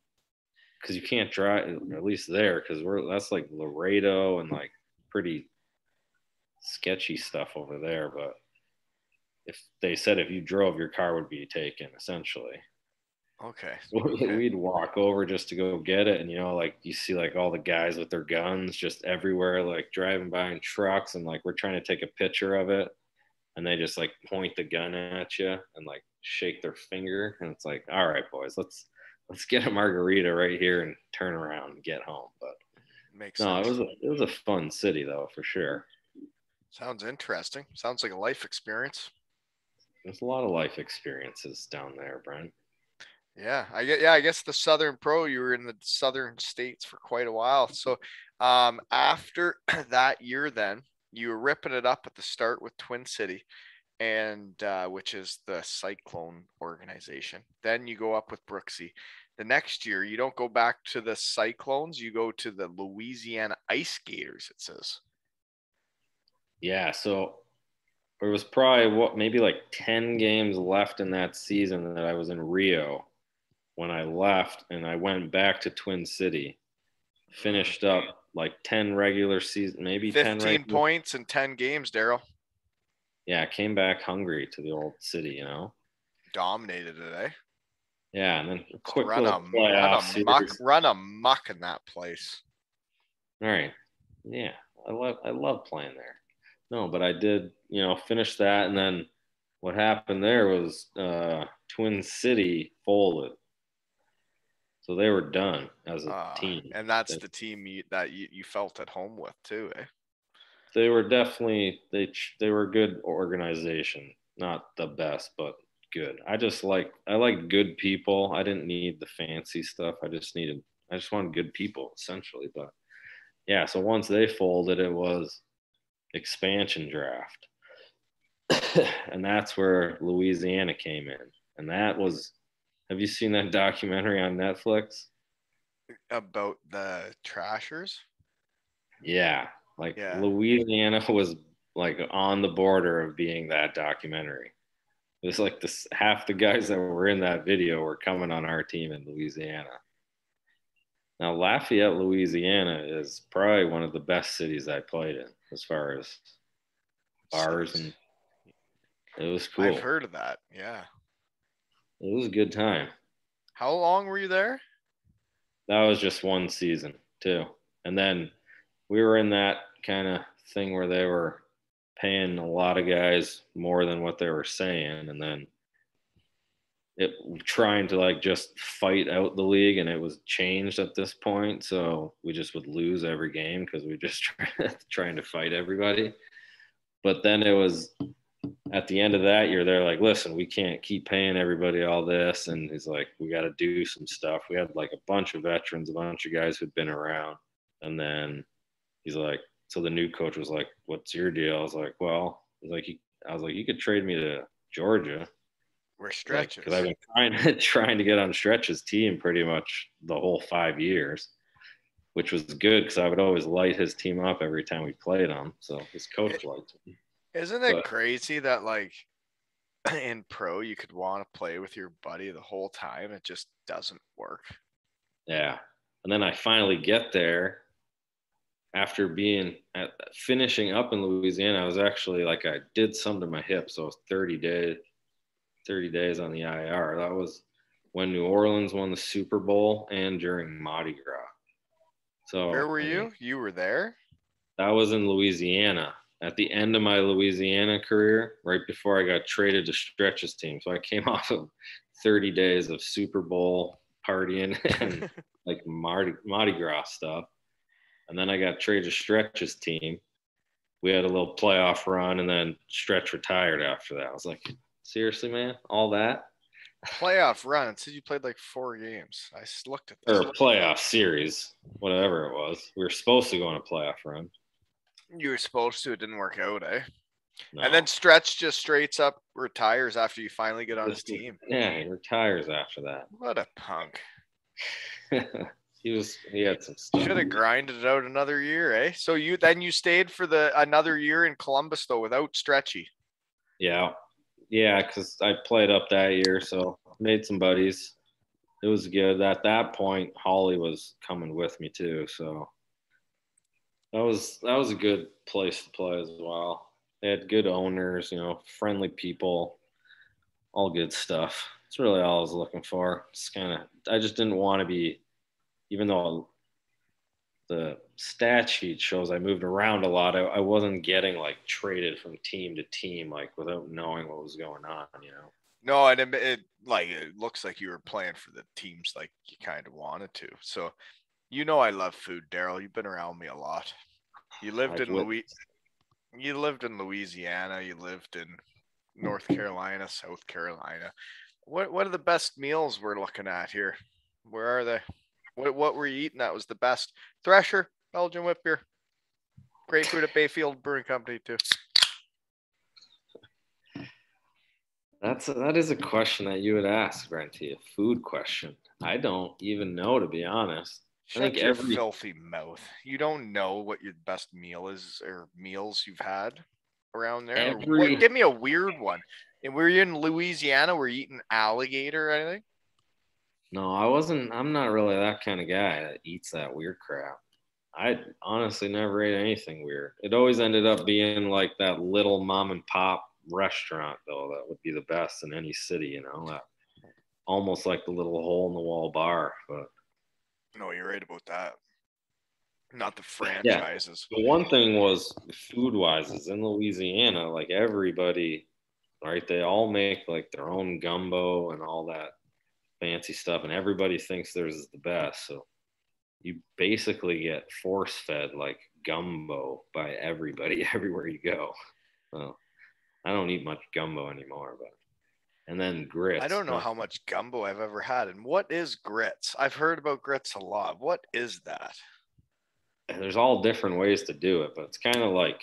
because you can't drive, at least there, because that's like Laredo and like pretty sketchy stuff over there. But if they said if you drove, your car would be taken essentially. Okay. So Okay. we'd walk over just to go get it, and like you see like all the guys with their guns just everywhere, like driving by in trucks, and like we're trying to take a picture of it, and they just like point the gun at you and like shake their finger, and it's like, all right, boys, let's get a margarita right here and turn around and get home. But Makes no, sense. it was a fun city though, for sure. Sounds interesting. Sounds like a life experience. There's a lot of life experiences down there, Brent. Yeah, I guess the Southern Pro, you were in the Southern states for quite a while. So, after that year, then you were ripping it up at the start with Twin City, and which is the Cyclone organization. Then you go up with Brooksy. The next year, you don't go back to the Cyclones, you go to the Louisiana Ice Skaters. It says. Yeah, so there was probably maybe like 10 games left in that season that I was in Rio when I left, and I went back to Twin City, finished up like 10 regular season, maybe 10 15 regular. points in 10 games, Daryl. Yeah, I came back hungry to the old city. Dominated it, eh? Yeah, and then a Just quick little playoff series. run amok in that place. All right. Yeah, I love playing there. No, but I did, finish that, and then what happened there was Twin City folded. So they were done as a team. And that's the team that you felt at home with too, eh? they were definitely they were a good organization. Not the best, but good. I liked good people. I didn't need the fancy stuff. I just wanted good people essentially. But yeah, so once they folded, it was expansion draft. And that's where Louisiana came in. And that was, have you seen that documentary on Netflix? About the Trashers? Yeah, like Yeah. Louisiana was like on the border of being that documentary. It was like this half the guys that were in that video were coming on our team in Louisiana. Now Lafayette, Louisiana is probably one of the best cities I played in as far as bars, and it was I've cool. heard of that. Yeah. It was a good time. How long were you there? That was just one season too. And then we were in that kind of thing where they were paying a lot of guys more than what they were saying, and then it trying to like just fight out the league, and it was changed at this point, so we just would lose every game because we just trying to fight everybody. But then it was at the end of that year, they're like, listen, we can't keep paying everybody all this. And he's like, we got to do some stuff. We had like a bunch of veterans, a bunch of guys who'd been around. And then he's like, so the new coach was like, what's your deal? I was like, well, I was like, you could trade me to Georgia. We're Like, stretches. because I've been trying to get on Stretch's team pretty much the whole 5 years, which was good because I would always light his team up every time we played him. So his coach liked me. Isn't it crazy that like in pro you could want to play with your buddy the whole time? It just doesn't work. Yeah. And then I finally get there after finishing up in Louisiana. I was actually like, I did something to my hip. So it was 30 days on the IR. That was when New Orleans won the Super Bowl and during Mardi Gras. So where were you? You were there? That was in Louisiana at the end of my Louisiana career, right before I got traded to Stretch's team. So I came off of 30 days of Super Bowl partying and like Mardi Gras stuff. And then I got traded to Stretch's team. We had a little playoff run, and then Stretch retired after that. I was like, seriously, man, all that? Playoff run. It said you played like 4 games. I looked at that. Or a playoff series, whatever it was. We were supposed to go on a playoff run. You were supposed to. It didn't work out, eh? No. And then Stretch just straight up retires after you finally get on his team. Yeah, he retires after that. What a punk. He had some stuff. Should have grinded it out another year, eh? So you stayed for another year in Columbus though without Stretchy. Yeah, because I played up that year, so made some buddies. It was good. At that point, Holly was coming with me too, so that was a good place to play as well. They had good owners, friendly people, all good stuff. It's really all I was looking for. I just didn't want to be, even though the stat sheet shows I moved around a lot, I wasn't getting like traded from team to team like without knowing what was going on. No, and it looks like you were playing for the teams like you kind of wanted to. So I love food, Daryl. You've been around me a lot. You lived in Louisiana. You lived in North Carolina, South Carolina. What are the best meals we're looking at here? Where are they? What were you eating that was the best? Thresher, Belgian whip beer. Grapefruit at Bayfield Brewing Company too. That is a question that you would ask, Brenty, a food question. I don't even know, to be honest. Shut your filthy mouth. You don't know what your best meal is or meals you've had around there? Give me a weird one. And were you in Louisiana? Were you eating alligator or anything? No, I wasn't. I'm not really that kind of guy that eats that weird crap. I honestly never ate anything weird. It always ended up being like that little mom and pop restaurant, though, that would be the best in any city, that almost like the little hole in the wall bar. But no, you're right about that. Not the franchises. Yeah. The one thing was food wise is in Louisiana, like everybody, right? They all make like their own gumbo and all that fancy stuff, and everybody thinks theirs is the best. So you basically get force fed like gumbo by everybody everywhere you go. So I don't eat much gumbo anymore, but and then grits. I don't know how much gumbo I've ever had. And what is grits? I've heard about grits a lot. What is that? There's all different ways to do it, but it's kind of like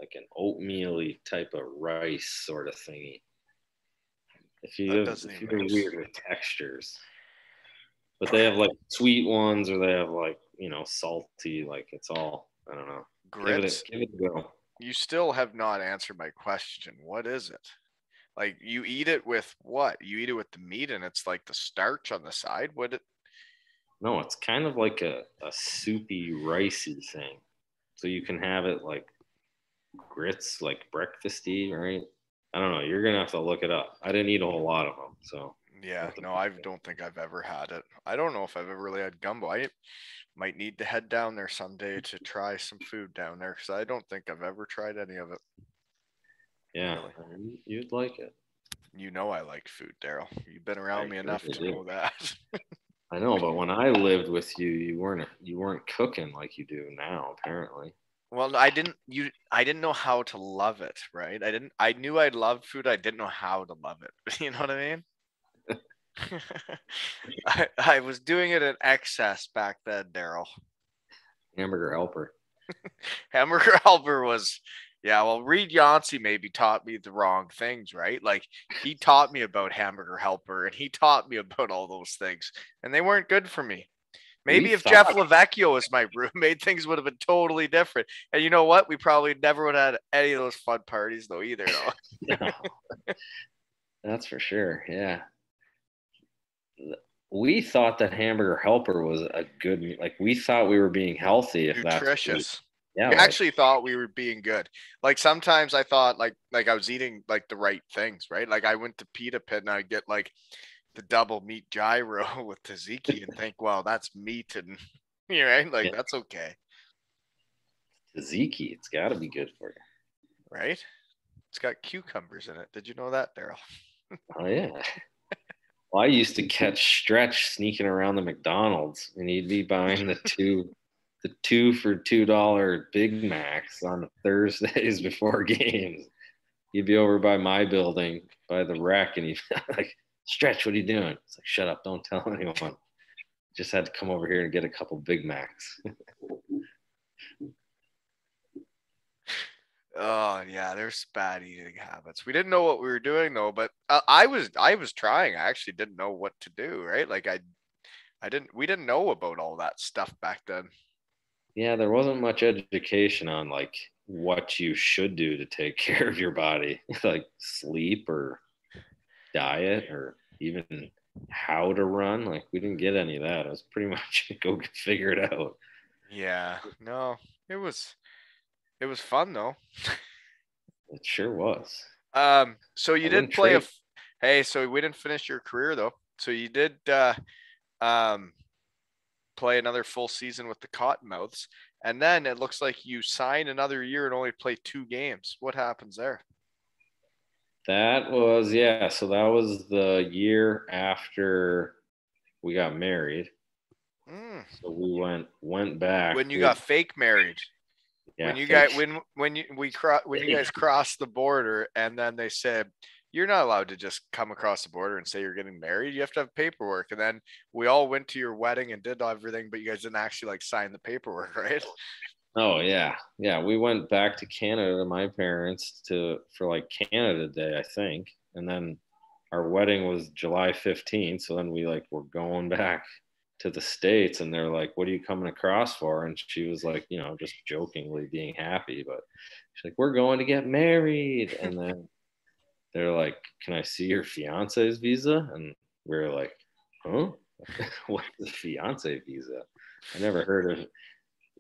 an oatmeal-y type of rice sort of thingy. If you're weird with textures, but they have like sweet ones, or they have like salty. Like it's all I don't know. Grits. Give it a go. You still have not answered my question. What is it? Like you eat it with what? You eat it with the meat, and it's like the starch on the side. No, it's kind of like a soupy, ricey thing. So you can have it like grits, like breakfasty, right? I don't know. You're gonna have to look it up. I didn't eat a whole lot of them, so yeah. No, I don't think I've ever had it. I don't know if I've ever really had gumbo. I might need to head down there someday to try some food down there because I don't think I've ever tried any of it. Yeah, really. You'd like it. You know I like food, Daryl. You've been around me enough to know that. I know, but when I lived with you, you weren't cooking like you do now, apparently. Well, I didn't know how to love it, right? I knew I loved food. I didn't know how to love it. You know what I mean? I was doing it in excess back then, Daryl. Hamburger helper. Hamburger helper was, yeah. Well, Reed Yantz maybe taught me the wrong things, right? Like he taught me about hamburger helper, and he taught me about all those things, and they weren't good for me. Maybe if Jeff Lavecchio was my roommate, things would have been totally different. And you know what? We probably never would have had any of those fun parties, though, either. Though. No, that's for sure. Yeah. We thought that hamburger helper was a good, like we thought we were being healthy. If nutritious. Yeah. We actually thought we were being good. Like sometimes I thought like I was eating like the right things, right? Like I went to Pita Pit and I get like the double meat gyro with tzatziki and think, wow, that's meat and you right? Like that's okay. Tzatziki, it's got to be good for you, right? It's got cucumbers in it. Did you know that, Daryl? Oh yeah. Well, I used to catch Stretch sneaking around the McDonald's, and he'd be buying the two for $2 Big Macs on the Thursdays before games. He'd be over by my building, by the rec, and he'd be like, Stretch, what are you doing? It's like, shut up, don't tell anyone. Just had to come over here and get a couple Big Macs. Oh yeah, there's bad eating habits. We didn't know what we were doing though, but I was trying. I actually didn't know what to do, right? Like we didn't know about all that stuff back then. Yeah, there wasn't much education on like what you should do to take care of your body, like sleep or diet or even how to run. Like we didn't get any of that. It was pretty much go figure it out. Yeah, no, it was fun though. It sure was. So you did play so we didn't finish your career though. So you did play another full season with the Cottonmouths, and then it looks like you signed another year and only play 2 games. What happens there? That was so that was the year after we got married. So we went back. When you got fake married. Yeah, when you guys when you guys crossed the border, and then they said you're not allowed to just come across the border and say you're getting married. You have to have paperwork. And then we all went to your wedding and did everything, but you guys didn't actually like sign the paperwork, right? Oh yeah. Yeah. We went back to Canada to my parents for like Canada Day, I think. And then our wedding was July 15th. So then we like were going back to the States, and they're like, what are you coming across for? And she was like, just jokingly being happy, but she's like, we're going to get married. And then they're like, can I see your fiance's visa? And we were like, huh? What's the fiance visa? I never heard of it.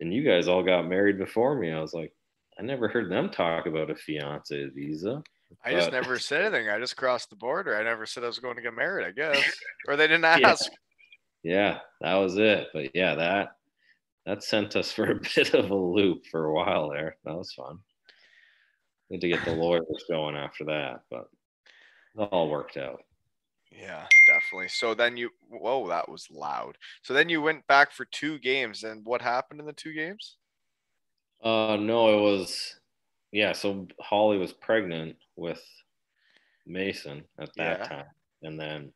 And you guys all got married before me. I was like, I never heard them talk about a fiance visa. I just never said anything. I just crossed the border. I never said I was going to get married, I guess. Or they didn't ask. Yeah, that was it. But yeah, that sent us for a bit of a loop for a while there. That was fun. Need to get the lawyers going after that, but it all worked out. Yeah, definitely. So then whoa, that was loud. So then you went back for 2 games, and what happened in the 2 games? No, it was, yeah. So Holly was pregnant with Mason at that Yeah. time. And then,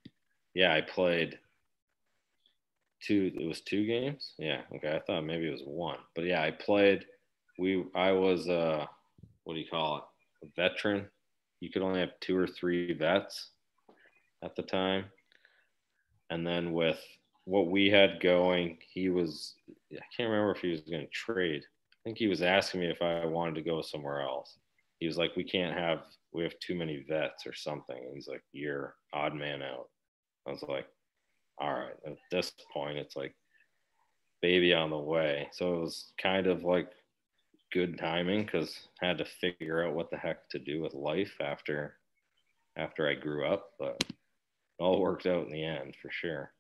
yeah, I played two, it was two games. Yeah. Okay. I thought maybe it was one, but yeah, I played, I was, what do you call it? A veteran. You could only have two or three vets at the time. And then with what we had going, I can't remember if he was going to trade. I think he was asking me if I wanted to go somewhere else. He was like, we have too many vets or something. And he's like, you're odd man out. I was like, all right. At this point, it's like baby on the way. So it was kind of like good timing because I had to figure out what the heck to do with life after I grew up. But it all worked out in the end for sure.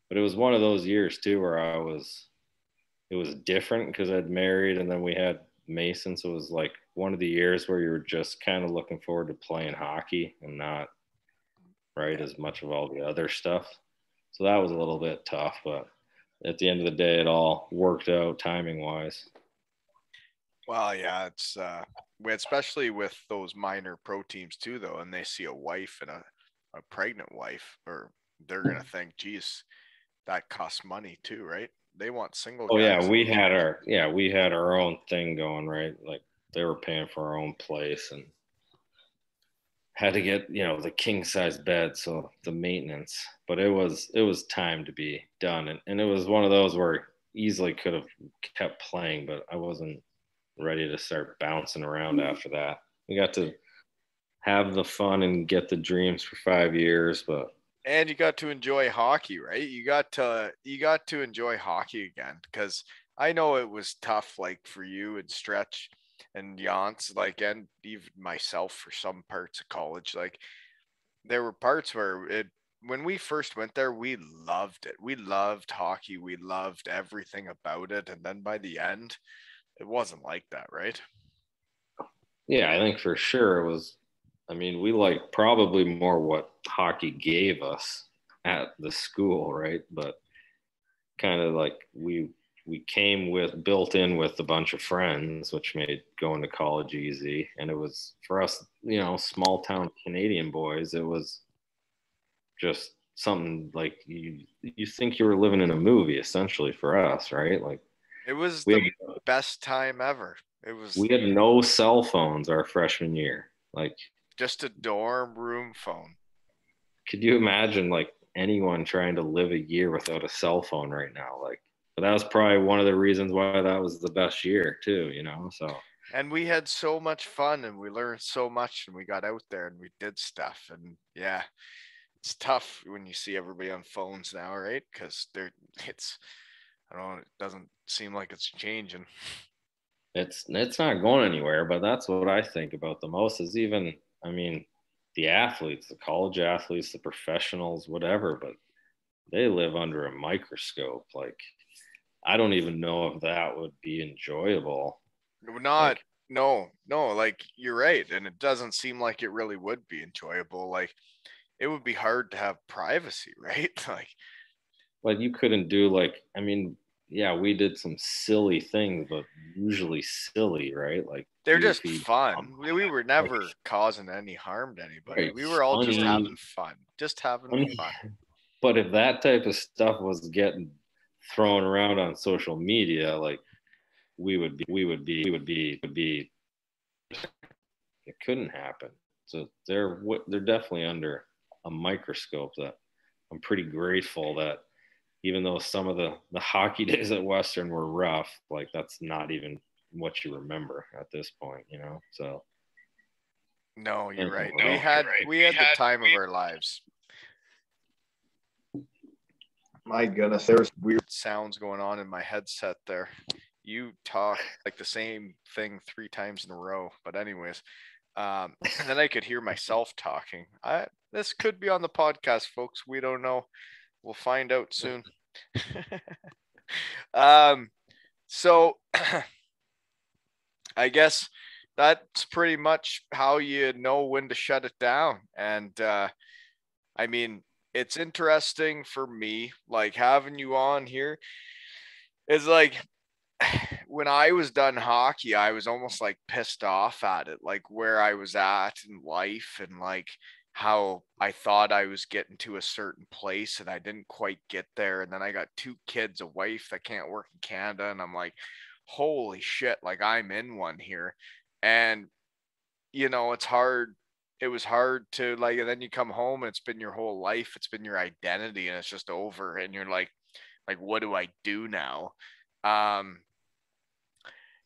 But it was one of those years too where it was different because I'd married and then we had Mason. So it was like one of the years where you were just kind of looking forward to playing hockey and not right as much of all the other stuff. So that was a little bit tough, but at the end of the day, it all worked out timing wise. Well, yeah, it's especially with those minor pro teams too, though, and they see a wife and a pregnant wife, or they're gonna think, geez, that costs money too, right? They want single Oh guys. we had our own thing going, right? Like they were paying for our own place and had to get, the king size bed, so the maintenance. But it was time to be done. And it was one of those where easily could have kept playing, but I wasn't ready to start bouncing around after that. We got to have the fun and get the dreams for 5 years, but And you got to enjoy hockey, right? You got to enjoy hockey again, because I know it was tough, like for you and Stretch and Yantz, like, and even myself for some parts of college. Like there were parts where it when we first went there, we loved it. We loved hockey. We loved everything about it. And then by the end, it wasn't like that, right? yeah, I think for sure it was. I mean, we like probably more what hockey gave us at the school, right? But kind of like we came with built in with a bunch of friends, which made going to college easy. And it was for us, small town Canadian boys. It was just something like you think you were living in a movie essentially for us, right? Like It was we the had, best time ever. It was we had no cell phones our freshman year. Like, just a dorm room phone. could you imagine like anyone trying to live a year without a cell phone right now? Like, but that was probably one of the reasons why that was the best year too, So And we had so much fun and we learned so much and we got out there and we did stuff. And yeah, it's tough when you see everybody on phones now, right? Because it's, I don't know, it doesn't seem like it's changing. it's not going anywhere. But that's what I think about the most is even, I mean, the athletes, the college athletes, the professionals, whatever, but they live under a microscope. Like, I don't even know if that would be enjoyable. Not, Like, no, no, like you're right. And it doesn't seem like it really would be enjoyable. Like it would be hard to have privacy, right? Like but you couldn't do like, I mean, yeah, we did some silly things, but usually silly, right? Like they're just goofy, fun. We were like, never causing any harm to anybody. right, We were all just having funny, fun, just having funny. fun. But if that type of stuff was getting thrown around on social media, like we would be, it couldn't happen. So they're definitely under a microscope that I'm pretty grateful that even though some of the hockey days at Western were rough, like that's not even what you remember at this point, So No, you're anyway, right. We had the time of our lives. My goodness, there was weird sounds going on in my headset there. You talk like the same thing 3 times in a row. But anyways, and then I could hear myself talking. This could be on the podcast, folks. We don't know. We'll find out soon. um, so I guess that's pretty much how you know when to shut it down. And I mean, it's interesting for me, like having you on here is like when I was done hockey, I was almost like pissed off at it, like where I was at in life and like how I thought I was getting to a certain place and I didn't quite get there. And then I got 2 kids, a wife that can't work in Canada. And I'm like, holy shit, like I'm in one here. And, it's hard. It was hard to like, and then you come home and it's been your whole life. It's been your identity and it's just over. And you're like, what do I do now? Um,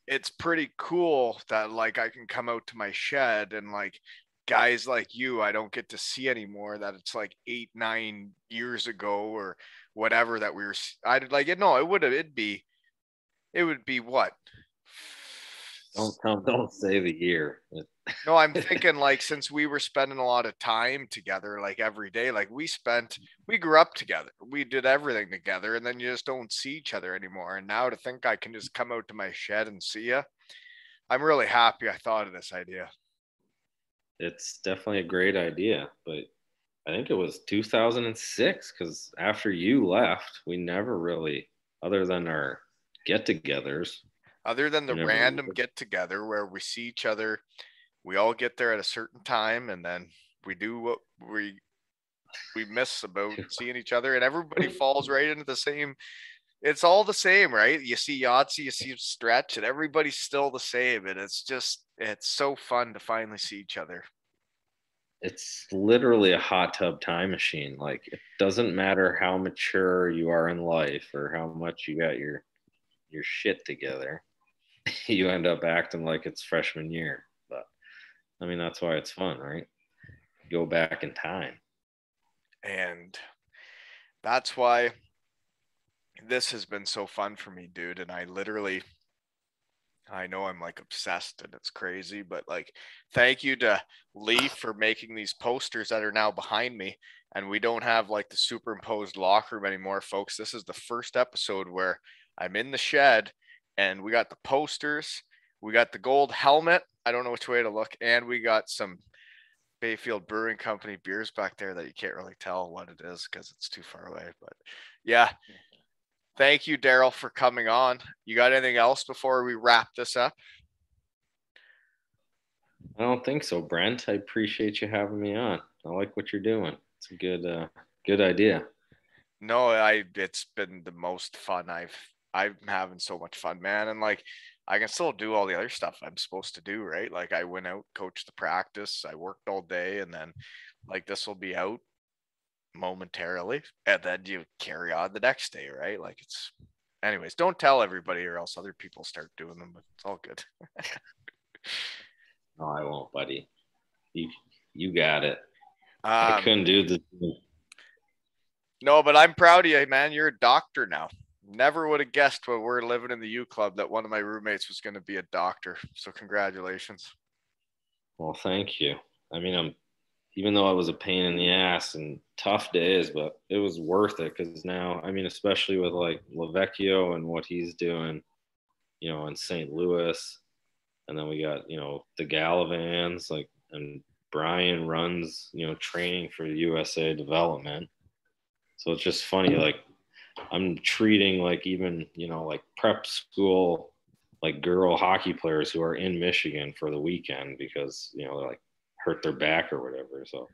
it's pretty cool that like I can come out to my shed and like guys like you I don't get to see anymore, that it's like 8 9 years ago or whatever that we were I did like it. No, it would be what. Don't say the year. No, I'm thinking like since we were spending a lot of time together, like every day, like we grew up together. We did everything together and then you just don't see each other anymore. And now to think I can just come out to my shed and see you, I'm really happy I thought of this idea. It's definitely a great idea, but I think it was 2006 because after you left, we never really, other than our get-togethers, Other than we the never. random get together where we see each other, we all get there at a certain time and then we do what we miss about seeing each other and everybody falls right into the same. It's all the same, right? You see Yantz, you see Stretch, and everybody's still the same. And it's so fun to finally see each other. It's literally a hot tub time machine. Like it doesn't matter how mature you are in life or how much you got your shit together, you end up acting like it's freshman year. But I mean, that's why it's fun, right? Go back in time. And that's why this has been so fun for me, dude. And I know I'm like obsessed and it's crazy, but like, thank you to Lee for making these posters that are now behind me. And we don't have like the superimposed locker room anymore, folks. This is the first episode where I'm in the shed and we got the posters, we got the gold helmet. I don't know which way to look. And we got some Bayfield Brewing Company beers back there that you can't really tell what it is because it's too far away. But yeah, thank you, Daryl, for coming on. You got anything else before we wrap this up? I don't think so, Brent. I appreciate you having me on. I like what you're doing. It's a good idea. No, it's been the most fun. I'm having so much fun, man. And like I can still do all the other stuff I'm supposed to do, right? Like I went out, coached the practice, I worked all day, and then like this will be out momentarily, and then you carry on the next day, right? Like it's anyways, don't tell everybody or else other people start doing them, but it's all good. No, I won't, buddy. You you got it. I Um, couldn't do this. no, but I'm proud of you, man. You're a doctor now. Never would have guessed when we're living in the U Club that one of my roommates was going to be a doctor. So congratulations. Well, thank you. I mean, I'm even though I was a pain in the ass and tough days, but it was worth it because now, I mean, especially with like Lavecchio and what he's doing, in St. Louis, and then we got the Galvans, like, and Brian runs training for USA development. So it's just funny, like I'm treating like even like prep school like girl hockey players who are in Michigan for the weekend because they're like hurt their back or whatever. So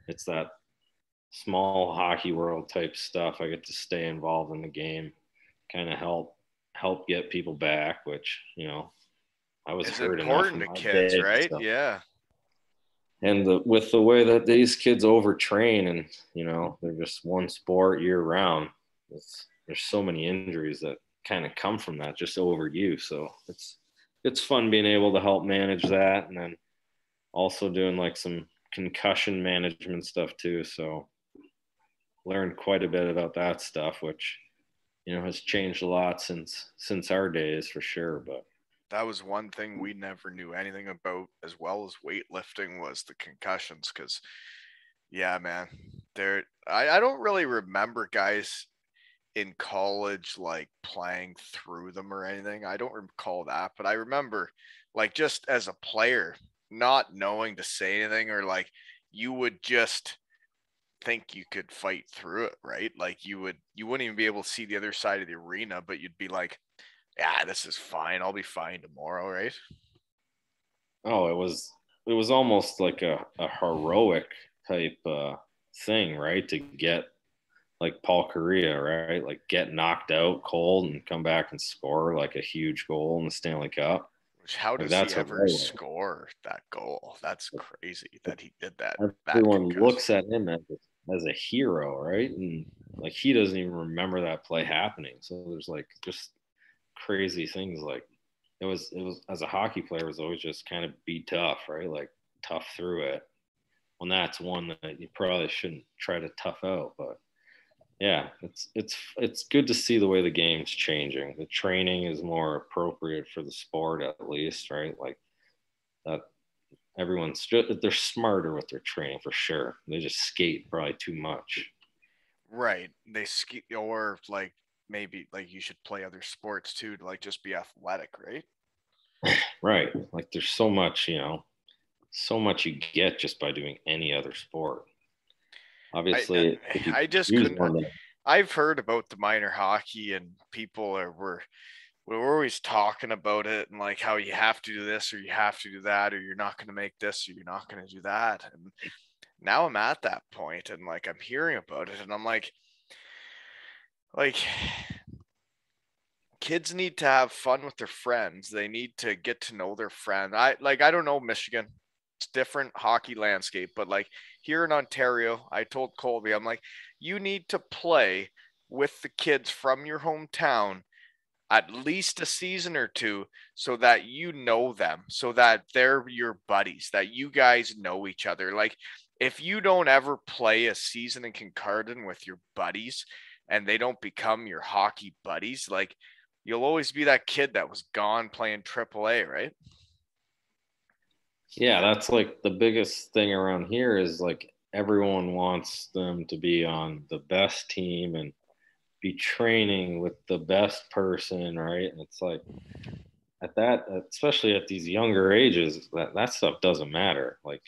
it's that small hockey world type stuff. I get to stay involved in the game, kind of help get people back, which I was It's hurt enough important in to my kids, day. right? So. Yeah. And with the way that these kids overtrain and they're just one sport year round, there's so many injuries that kind of come from that just overuse. So it's fun being able to help manage that, and then also doing like some concussion management stuff too. So learned quite a bit about that stuff, which has changed a lot since our days for sure. But That was one thing we never knew anything about as well as weightlifting was the concussions. Cause yeah, man, I don't really remember guys in college like playing through them or anything. I don't recall that, but I remember like just as a player not knowing to say anything or like you would just think you could fight through it, right? Like you wouldn't even be able to see the other side of the arena, but you'd be like Yeah, this is fine. I'll be fine tomorrow, right? Oh, it was almost like a heroic type thing, right? To get like Paul Correa, right? Like get knocked out cold and come back and score like a huge goal in the Stanley Cup. Which, how Like does he that's ever heroic. score that goal? That's crazy that he did that. That Everyone concussed. looks at him as a hero, right? And like he doesn't even remember that play happening. So there's like just crazy things like it was as a hockey player it was always just kind of be tough, right? Like tough through it. When that's one that you probably shouldn't try to tough out, but yeah, it's good to see the way the game's changing. The training is more appropriate for the sport, at least, right? Like that, they're smarter with their training for sure. They just skate probably too much. Right. They ski, or like maybe like you should play other sports too to like just be athletic, right? Right. Like there's so much, so much you get just by doing any other sport. I Obviously, if you I just use couldn't. one, I've heard about the minor hockey and people we're always talking about it and like how you have to do this or you have to do that or you're not going to make this or you're not going to do that. And now I'm at that point and like I'm hearing about it and I'm like kids need to have fun with their friends. They need to get to know their friend. I don't know Michigan. It's different hockey landscape, but like here in Ontario, I told Colby, I'm like, you need to play with the kids from your hometown at least a season or two so that you know them, so that they're your buddies, that you guys know each other. Like if you don't ever play a season in Kincardine with your buddies and they don't become your hockey buddies, like you'll always be that kid that was gone playing AAA, right? yeah, that's like the biggest thing around here is like everyone wants them to be on the best team and be training with the best person, right? And it's like at that, especially at these younger ages, that stuff doesn't matter. Like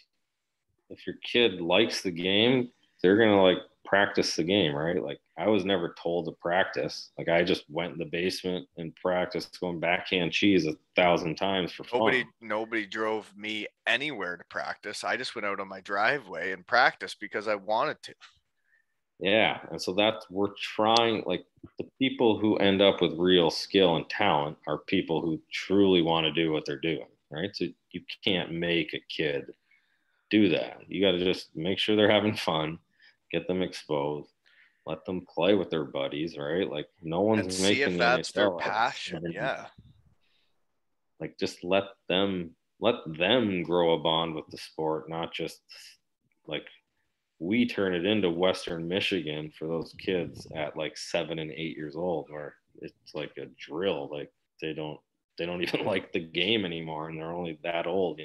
if your kid likes the game, they're gonna like practice the game, right? Like I was never told to practice. Like I just went in the basement and practiced going backhand cheese 1,000 times for fun. Nobody drove me anywhere to practice. I just went out on my driveway and practiced because I wanted to. Yeah, and so that's we're trying like the people who end up with real skill and talent are people who truly want to do what they're doing, right? So you can't make a kid do that. You got to just make sure they're having fun, get them exposed, let them play with their buddies, right? Like no And one's see making if the that's their NHL passion. Yeah. like just let them grow a bond with the sport, not just like we turn it into Western Michigan for those kids at like 7 and 8 years old, where it's like a drill. Like they don't they don't even like the game anymore, and they're only that old.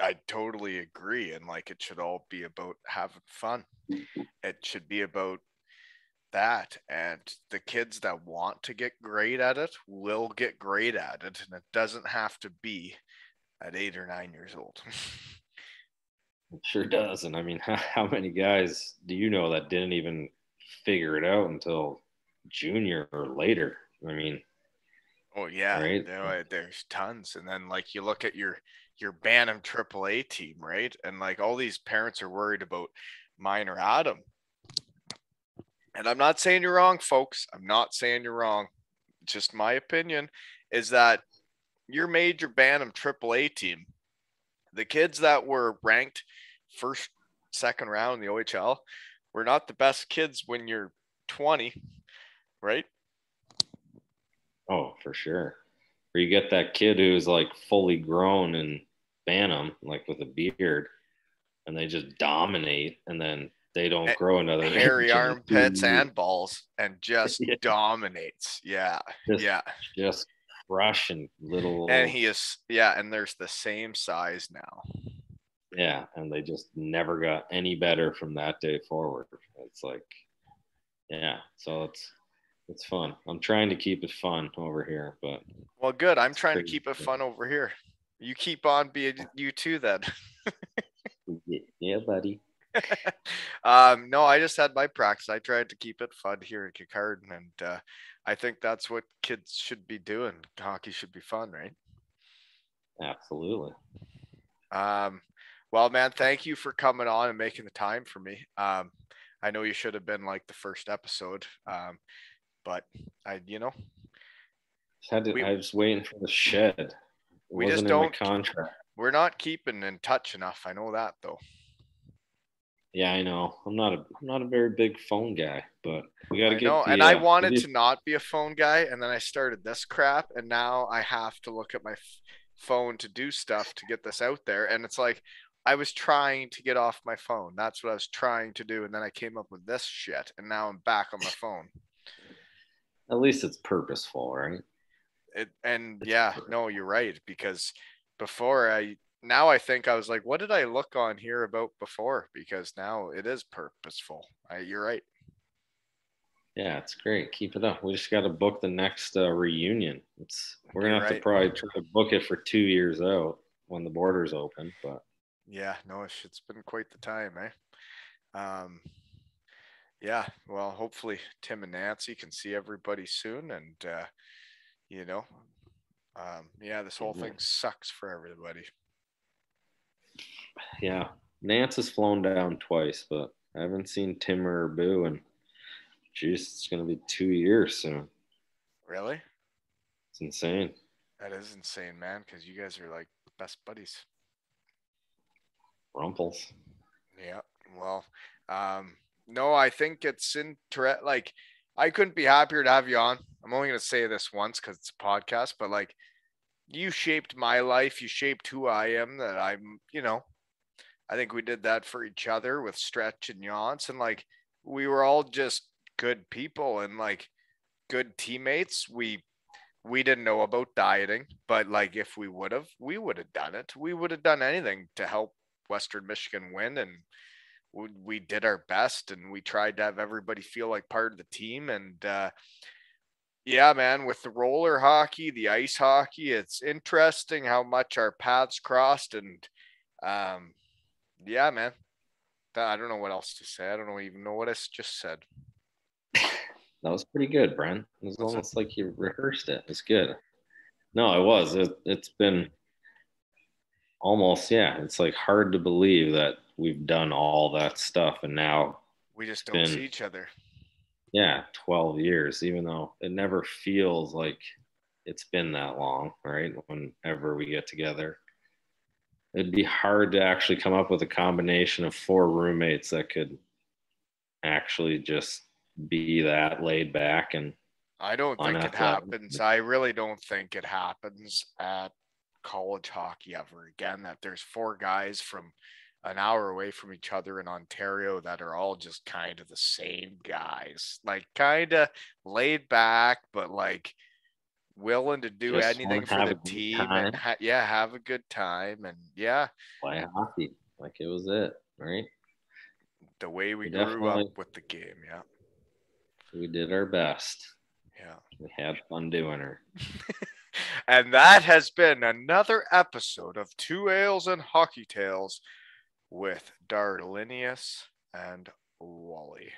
I totally agree. And like it should all be about having fun. It should be about that. And the kids that want to get great at it will get great at it. And it doesn't have to be at 8 or 9 years old. It sure does. And I mean, how many guys do you know that didn't even figure it out until junior or later? I mean, Oh yeah, right? there's tons. And then like you look at your Bantam AAA team, right? And like all these parents are worried about minor Adam. And I'm not saying you're wrong, folks. I'm not saying you're wrong. Just my opinion is that your major Bantam AAA team, the kids that were ranked first, second round in the OHL, were not the best kids when you're 20, right? Oh, for sure. Or you get that kid who's like fully grown and Bantam, like with a beard, and they just dominate, and then they don't grow another Hairy inch in armpits 2 years. and balls and just Yeah, dominates. Yeah. just Yeah. just crushing And little he is, yeah. And there's the same size now. yeah, and they just never got any better from that day forward. It's like yeah, so it's fun. I'm trying to keep it fun over here, but Well, good. I'm it's trying to crazy. keep it fun over here. You keep on being you too, then. Yeah, buddy. No, I just had my practice. I tried to keep it fun here in Kincardine, and I think that's what kids should be doing. Hockey should be fun, right? Absolutely. Um, well, man, thank you for coming on and making the time for me. I know you should have been like the first episode, but I was waiting for the shed. It we just wasn't in my don't. contract. We're not keeping in touch enough. I know that though. Yeah, I know. I'm not a very big phone guy, but we got to I know, get and I the wanted to not be a phone guy, and then I started this crap, and now I have to look at my phone to do stuff to get this out there, and it's like I was trying to get off my phone. That's what I was trying to do, and then I came up with this shit, and now I'm back on my phone. at least it's purposeful, right? Yeah, no, you're right, because before now I think I was like, what did I look on here about before? Because now it is purposeful. You're right. Yeah, it's great. Keep it up. We just got to book the next reunion. We're gonna You're have to right. probably try to book it for 2 years out when the borders open. But Yeah, no, it's been quite the time, eh? Yeah, well, hopefully Tim and Nancy can see everybody soon, and you know, yeah, this whole thing sucks for everybody. yeah, Nance has flown down twice, but I haven't seen Tim or Boo, and geez, it's gonna be 2 years soon. Really? It's insane. That is insane, man, because you guys are like best buddies. Rumples. Yeah. Well, no, I think it's like I couldn't be happier to have you on. I'm only gonna say this once because it's a podcast, but like you shaped my life. You shaped who I am. That I think we did that for each other with Stretch and Yantz, and like we were all just good people and like good teammates. We didn't know about dieting, but like if we would have done it. We would have done anything to help Western Michigan win, and we did our best, and we tried to have everybody feel like part of the team. And yeah, man, with the roller hockey, the ice hockey, it's interesting how much our paths crossed. And yeah, man, I don't know what else to say. I don't even know what I just said. That was pretty good, Brent. It was almost like you rehearsed it. It's good. No, it was. It's been almost, yeah. It's like hard to believe that we've done all that stuff, and now we just don't see each other. Yeah, 12 years, even though it never feels like it's been that long, right? Whenever we get together, it'd be hard to actually come up with a combination of four roommates that could actually just be that laid back and I don't think it happens. I really don't think it happens at college hockey ever again, that there's four guys from an hour away from each other in Ontario that are all just kind of the same guys, like kind of laid back, but like willing to do just anything for the team and have a good time. And yeah, play hockey like it was it, right? The way we grew up with the game. Yeah. We did our best. Yeah. We had fun doing her. And that has been another episode of Two Ales and Hockey Tales with Darlinius and Wally.